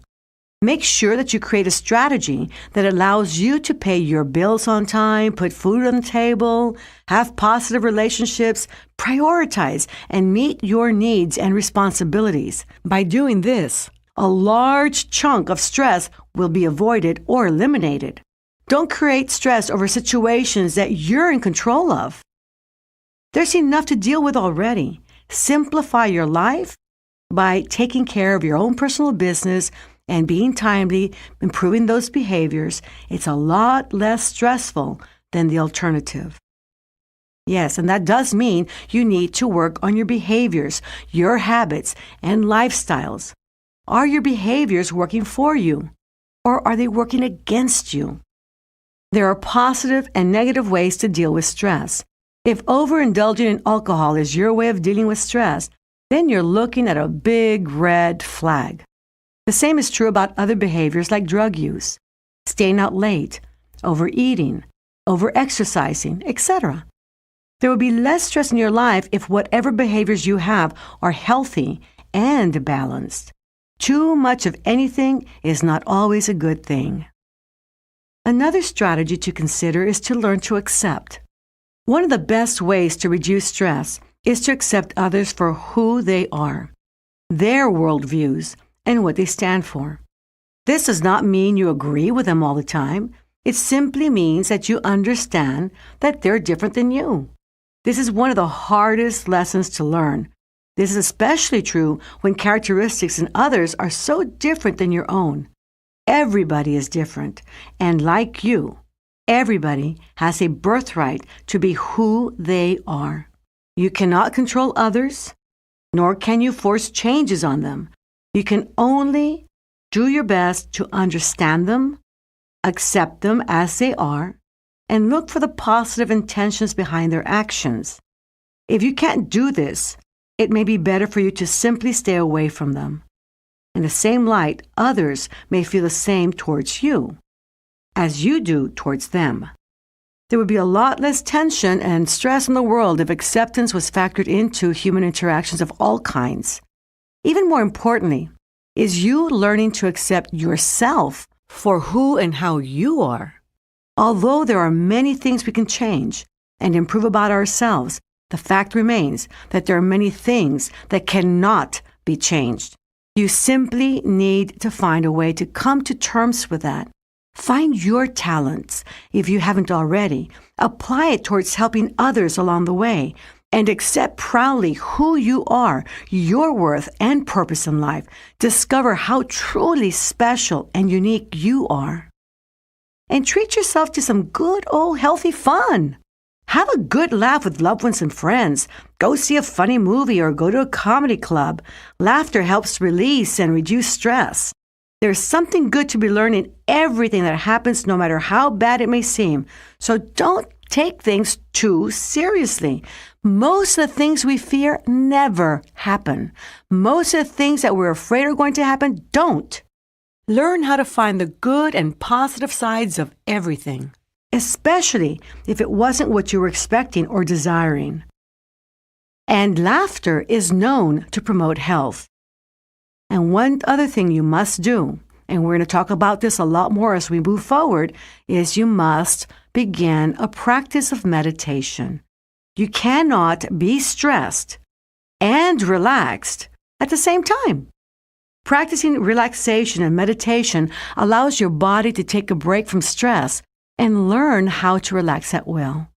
Speaker 1: Make sure that you create a strategy that allows you to pay your bills on time, put food on the table, have positive relationships, prioritize, and meet your needs and responsibilities. By doing this, a large chunk of stress will be avoided or eliminated. Don't create stress over situations that you're in control of. There's enough to deal with already. Simplify your life by taking care of your own personal business and being timely, improving those behaviors. It's a lot less stressful than the alternative. Yes, and that does mean you need to work on your behaviors, your habits, and lifestyles. Are your behaviors working for you, or are they working against you? There are positive and negative ways to deal with stress. If overindulging in alcohol is your way of dealing with stress, then you're looking at a big red flag. The same is true about other behaviors like drug use, staying out late, overeating, overexercising, etc. There will be less stress in your life if whatever behaviors you have are healthy and balanced. Too much of anything is not always a good thing. Another strategy to consider is to learn to accept. One of the best ways to reduce stress is to accept others for who they are, their worldviews, and what they stand for. This does not mean you agree with them all the time. It simply means that you understand that they're different than you. This is one of the hardest lessons to learn. This is especially true when characteristics in others are so different than your own. Everybody is different, and like you, everybody has a birthright to be who they are. You cannot control others, nor can you force changes on them. You can only do your best to understand them, accept them as they are, and look for the positive intentions behind their actions. If you can't do this, it may be better for you to simply stay away from them. In the same light, others may feel the same towards you as you do towards them. There would be a lot less tension and stress in the world if acceptance was factored into human interactions of all kinds. Even more importantly, is you learning to accept yourself for who and how you are. Although there are many things we can change and improve about ourselves, the fact remains that there are many things that cannot be changed. You simply need to find a way to come to terms with that. Find your talents, if you haven't already. Apply it towards helping others along the way, and accept proudly who you are, your worth and purpose in life. Discover how truly special and unique you are. And treat yourself to some good old healthy fun. Have a good laugh with loved ones and friends. Go see a funny movie or go to a comedy club. Laughter helps release and reduce stress. There's something good to be learned in everything that happens, no matter how bad it may seem. So don't take things too seriously. Most of the things we fear never happen. Most of the things that we're afraid are going to happen don't. Learn how to find the good and positive sides of everything, especially if it wasn't what you were expecting or desiring. And laughter is known to promote health. And one other thing you must do, and we're going to talk about this a lot more as we move forward, is you must begin a practice of meditation. You cannot be stressed and relaxed at the same time. Practicing relaxation and meditation allows your body to take a break from stress and learn how to relax at will.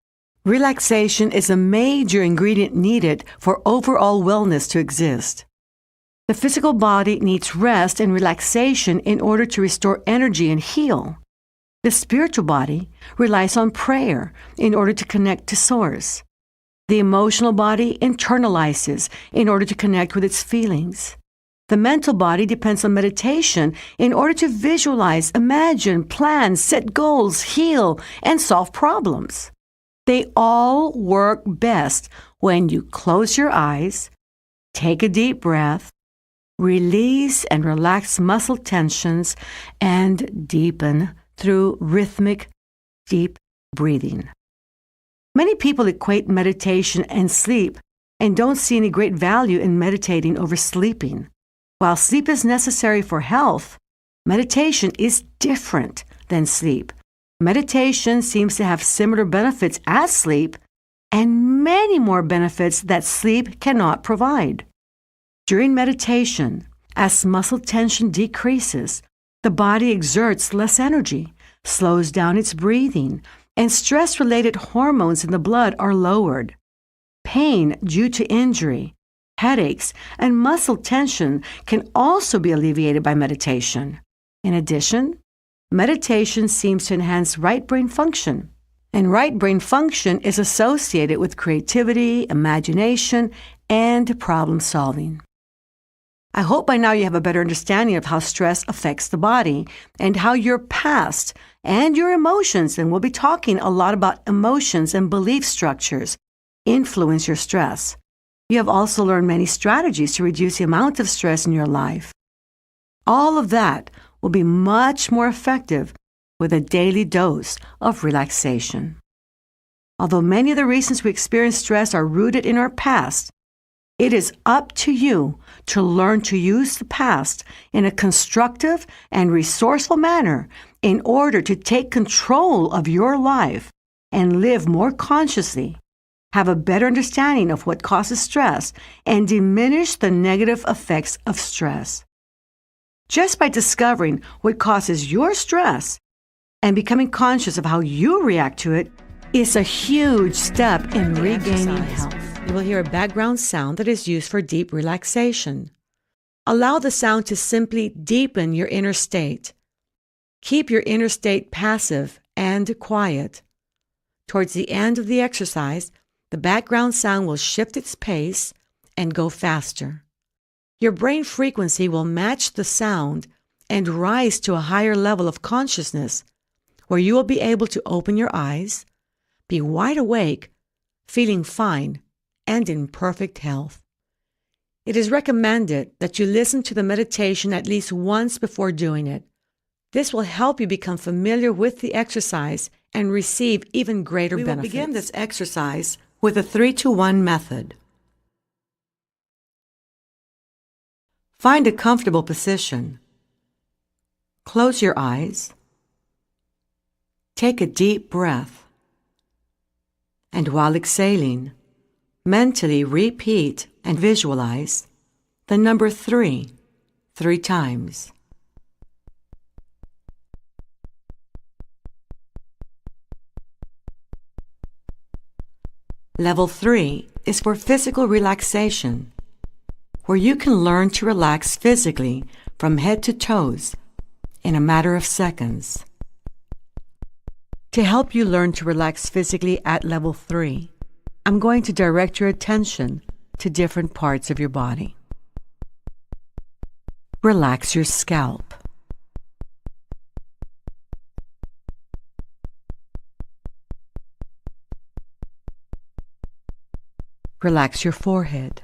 Speaker 1: Relaxation is a major ingredient needed for overall wellness to exist. The physical body needs rest and relaxation in order to restore energy and heal. The spiritual body relies on prayer in order to connect to Source. The emotional body internalizes in order to connect with its feelings. The mental body depends on meditation in order to visualize, imagine, plan, set goals, heal, and solve problems. They all work best when you close your eyes, take a deep breath, release and relax muscle tensions, and deepen through rhythmic, deep breathing. Many people equate meditation and sleep and don't see any great value in meditating over sleeping. While sleep is necessary for health, meditation is different than sleep. Meditation seems to have similar benefits as sleep and many more benefits that sleep cannot provide. During meditation, as muscle tension decreases, the body exerts less energy, slows down its breathing, and stress-related hormones in the blood are lowered. Pain due to injury, headaches, and muscle tension can also be alleviated by meditation. In addition, meditation seems to enhance right brain function, and right brain function is associated with creativity, imagination, and problem solving. I hope by now you have a better understanding of how stress affects the body and how your past and your emotions, and we'll be talking a lot about emotions and belief structures, influence your stress. You have also learned many strategies to reduce the amount of stress in your life. All of that will be much more effective with a daily dose of relaxation. Although many of the reasons we experience stress are rooted in our past, It is up to you to learn to use the past in a constructive and resourceful manner in order to take control of your life and live more consciously, have a better understanding of what causes stress, and diminish the negative effects of stress. Just by discovering what causes your stress and becoming conscious of how you react to it is a huge step in regaining health. You will hear a background sound that is used for deep relaxation. Allow the sound to simply deepen your inner state. Keep your inner state passive and quiet. Towards the end of the exercise, the background sound will shift its pace and go faster. Your brain frequency will match the sound and rise to a higher level of consciousness, where you will be able to open your eyes, be wide awake, feeling fine, and in perfect health. It is recommended that you listen to the meditation at least once before doing it. This will help you become familiar with the exercise and receive even greater benefits. We will begin this exercise with a 3-to-1 method. Find a comfortable position. Close your eyes. Take a deep breath. And while exhaling, mentally repeat and visualize the number 3 times. Level 3 is for physical relaxation, where you can learn to relax physically from head to toes in a matter of seconds. To help you learn to relax physically at level 3, I'm going to direct your attention to different parts of your body. Relax your scalp. Relax your forehead.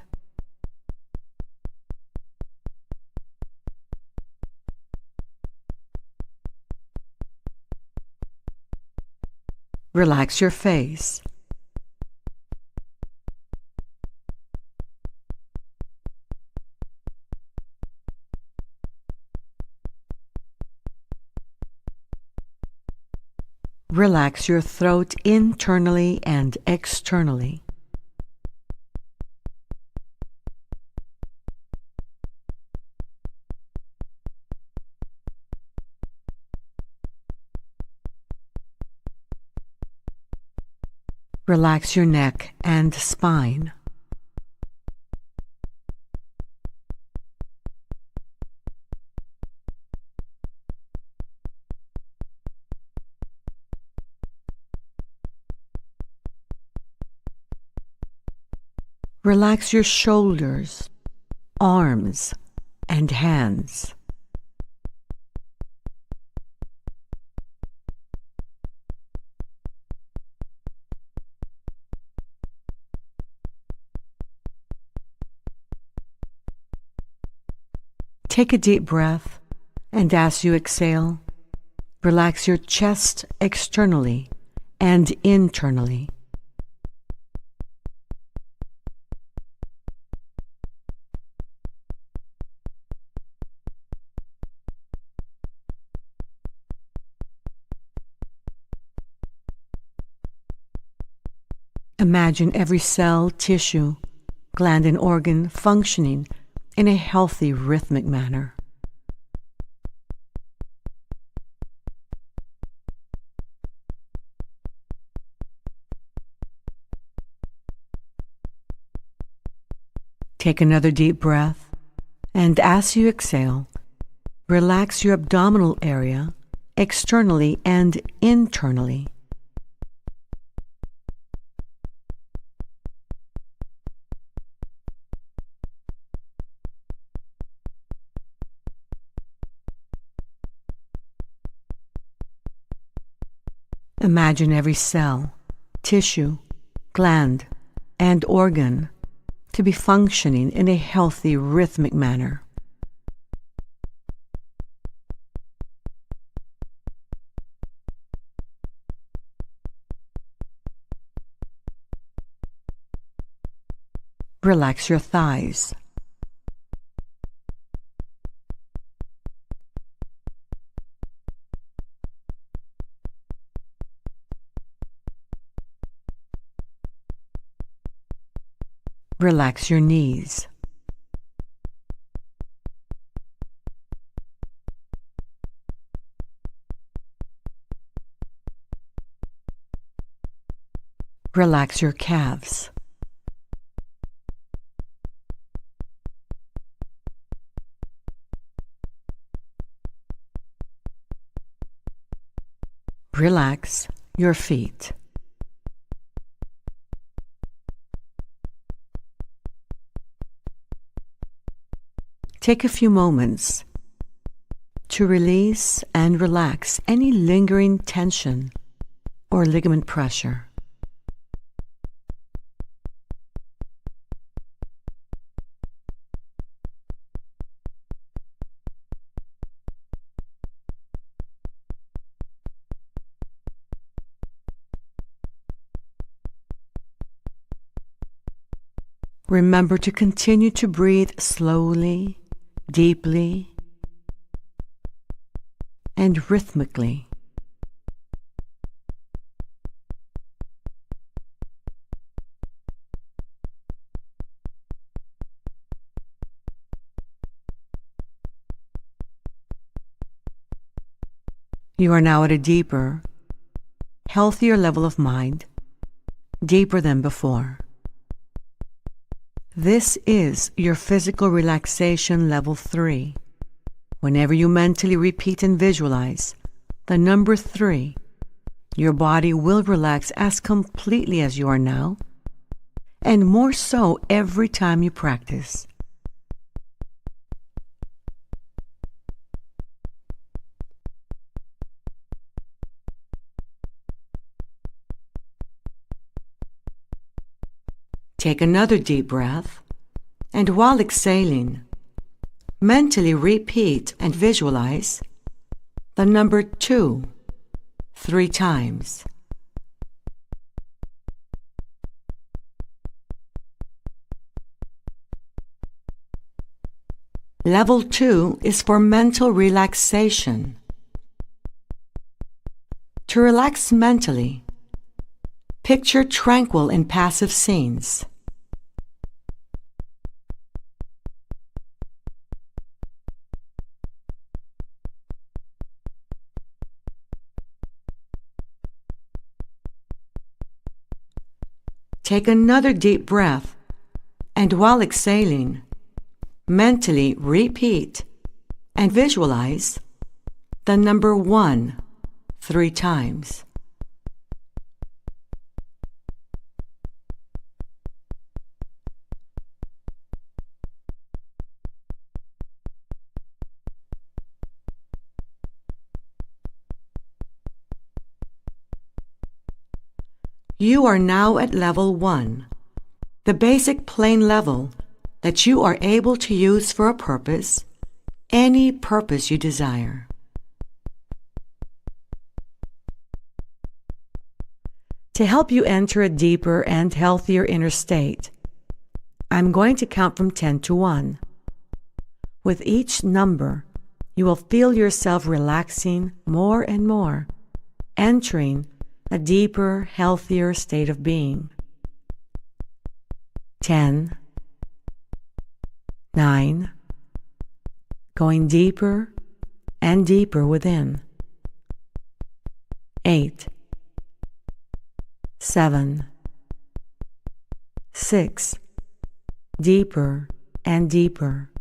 Speaker 1: Relax your face. Relax your throat internally and externally. Relax your neck and spine. Relax your shoulders, arms, and hands. Take a deep breath, and as you exhale, relax your chest externally and internally. Imagine every cell, tissue, gland, and organ functioning in a healthy, rhythmic manner. Take another deep breath, and as you exhale, relax your abdominal area externally and internally. Imagine every cell, tissue, gland, and organ to be functioning in a healthy, rhythmic manner. Relax your thighs. Relax your knees. Relax your calves. Relax your feet. Take a few moments to release and relax any lingering tension or ligament pressure. Remember to continue to breathe slowly, deeply, and rhythmically. You are now at a deeper, healthier level of mind, deeper than before. This is your physical relaxation level 3. Whenever you mentally repeat and visualize the number 3, your body will relax as completely as you are now, and more so every time you practice. Take another deep breath, and while exhaling, mentally repeat and visualize the number 2 3 times. Level 2 is for mental relaxation. To relax mentally, picture tranquil and passive scenes. Take another deep breath, and while exhaling, mentally repeat and visualize the number 1 3 times. You are now at level 1, the basic plane level that you are able to use for a purpose, any purpose you desire. To help you enter a deeper and healthier inner state, I'm going to count from 10 to 1. With each number, you will feel yourself relaxing more and more, entering a deeper, healthier state of being. 10, 9, going deeper and deeper within. 8, 7, 6, deeper and deeper.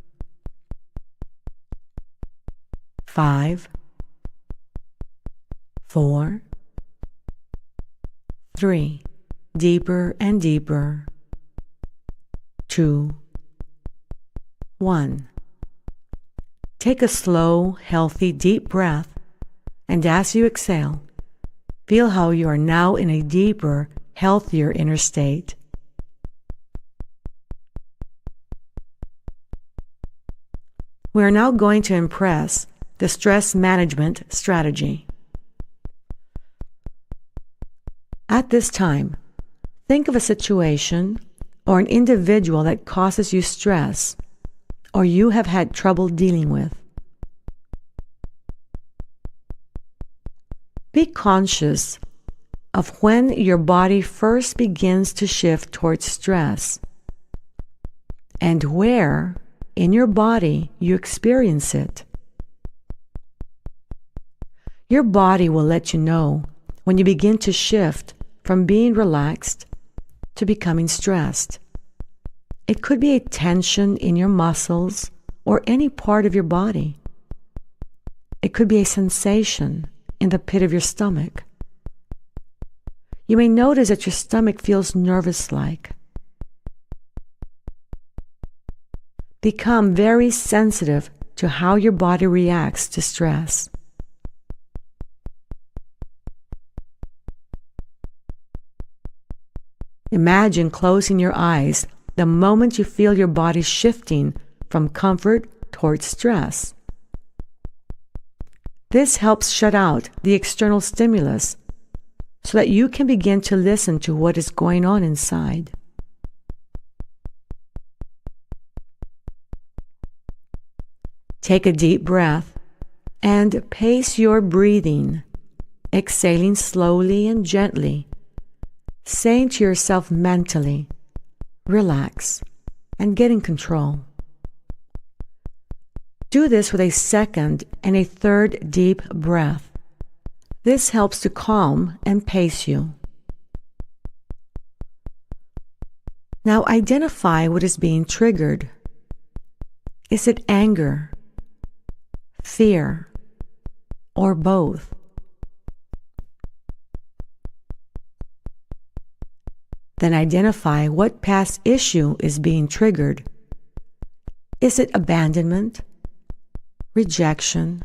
Speaker 1: 5, 4, 3, deeper and deeper. 2, 1. Take a slow, healthy, deep breath, and as you exhale, feel how you are now in a deeper, healthier inner state. We are now going to impress the stress management strategy. At this time, think of a situation or an individual that causes you stress or you have had trouble dealing with. Be conscious of when your body first begins to shift towards stress and where in your body you experience it. Your body will let you know when you begin to shift from being relaxed to becoming stressed. It could be a tension in your muscles or any part of your body. It could be a sensation in the pit of your stomach. You may notice that your stomach feels nervous-like. Become very sensitive to how your body reacts to stress. Imagine closing your eyes the moment you feel your body shifting from comfort towards stress. This helps shut out the external stimulus so that you can begin to listen to what is going on inside. Take a deep breath and pace your breathing, exhaling slowly and gently, saying to yourself mentally, relax and get in control. Do this with a second and a third deep breath. This helps to calm and pace you. Now identify what is being triggered. Is it anger, fear, or both? Then identify what past issue is being triggered. Is it abandonment, rejection,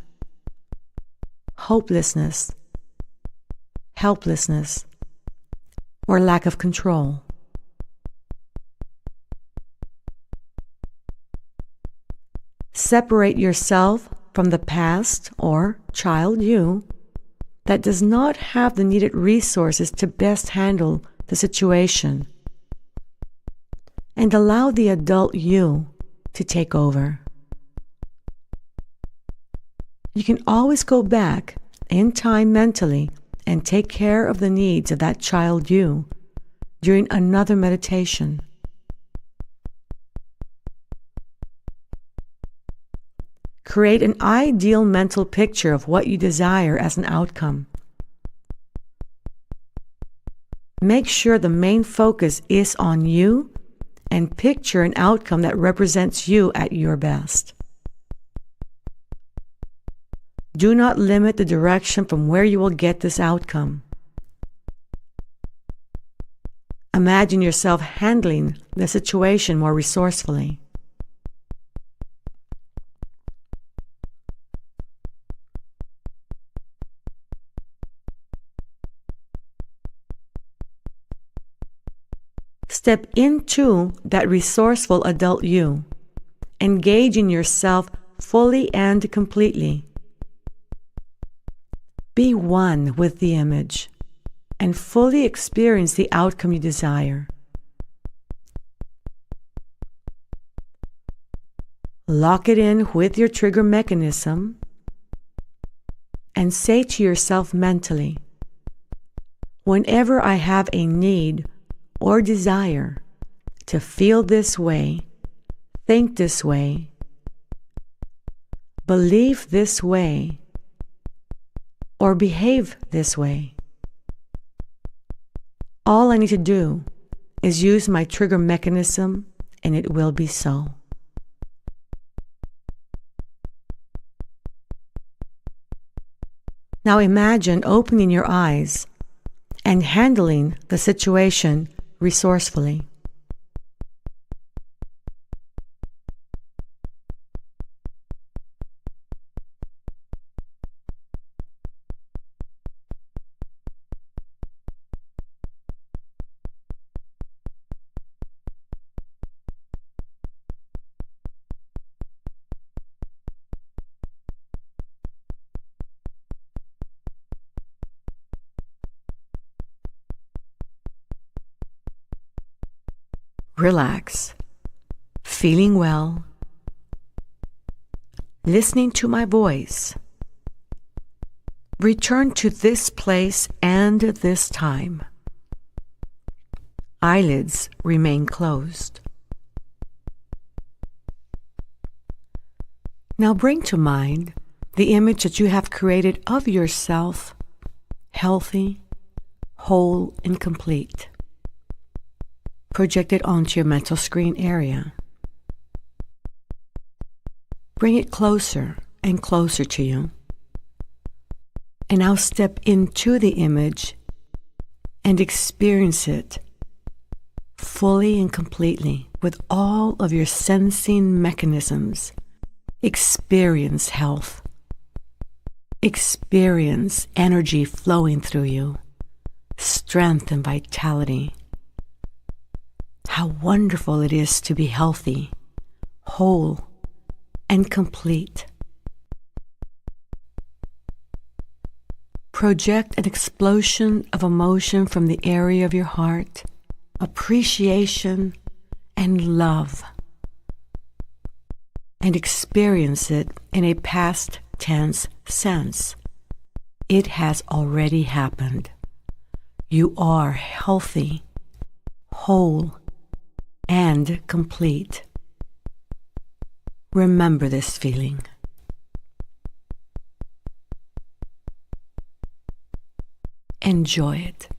Speaker 1: hopelessness, helplessness, or lack of control? Separate yourself from the past or child you that does not have the needed resources to best handle the situation, and allow the adult you to take over. You can always go back in time mentally and take care of the needs of that child you during another meditation. Create an ideal mental picture of what you desire as an outcome. Make sure the main focus is on you and picture an outcome that represents you at your best. Do not limit the direction from where you will get this outcome. Imagine yourself handling the situation more resourcefully. Step into that resourceful adult you, engaging yourself fully and completely. Be one with the image and fully experience the outcome you desire. Lock it in with your trigger mechanism and say to yourself mentally, whenever I have a need or desire to feel this way, think this way, believe this way, or behave this way, all I need to do is use my trigger mechanism and it will be so. Now imagine opening your eyes and handling the situation resourcefully. relax, feeling well, listening to my voice. Return to this place and this time. Eyelids remain closed. Now bring to mind the image that you have created of yourself, healthy, whole, and complete. Project it onto your mental screen area. Bring it closer and closer to you. And now step into the image and experience it fully and completely with all of your sensing mechanisms. Experience health. Experience energy flowing through you, strength and vitality. How wonderful it is to be healthy, whole, and complete. Project an explosion of emotion from the area of your heart, appreciation and love, and experience it in a past tense sense. It has already happened. You are healthy, whole, and complete. Remember this feeling. Enjoy it.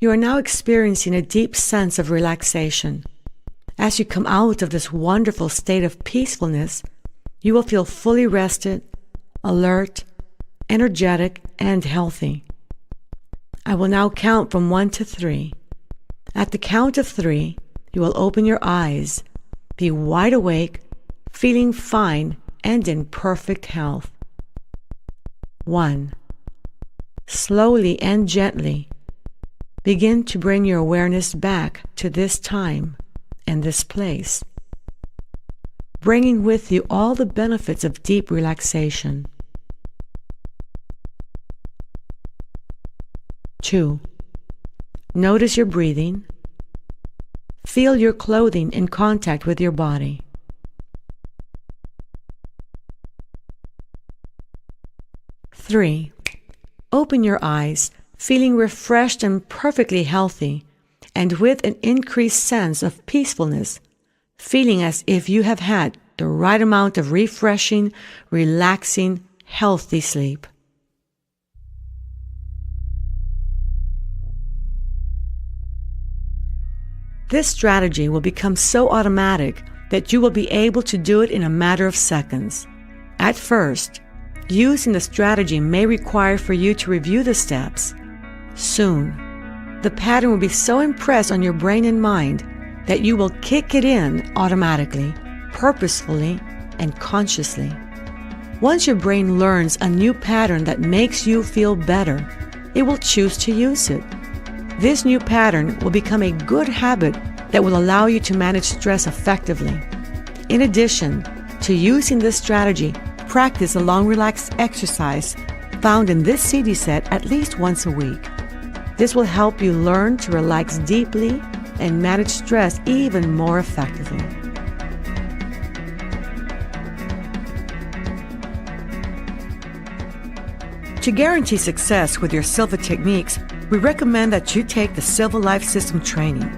Speaker 1: You are now experiencing a deep sense of relaxation. As you come out of this wonderful state of peacefulness, you will feel fully rested, alert, energetic, and healthy. I will now count from 1 to 3. At the count of 3, you will open your eyes, be wide awake, feeling fine and in perfect health. 1. Slowly and gently, begin to bring your awareness back to this time and this place, bringing with you all the benefits of deep relaxation. 2. Notice your breathing. Feel your clothing in contact with your body. 3. Open your eyes, feeling refreshed and perfectly healthy, and with an increased sense of peacefulness, feeling as if you have had the right amount of refreshing, relaxing, healthy sleep. This strategy will become so automatic that you will be able to do it in a matter of seconds. At first, using the strategy may require for you to review the steps. Soon, the pattern will be so impressed on your brain and mind that you will kick it in automatically, purposefully, and consciously. Once your brain learns a new pattern that makes you feel better, it will choose to use it. This new pattern will become a good habit that will allow you to manage stress effectively. In addition to using this strategy, practice a long relaxed exercise found in this CD set at least once a week. This will help you learn to relax deeply and manage stress even more effectively. To guarantee success with your Silva techniques, we recommend that you take the Silva Life System training.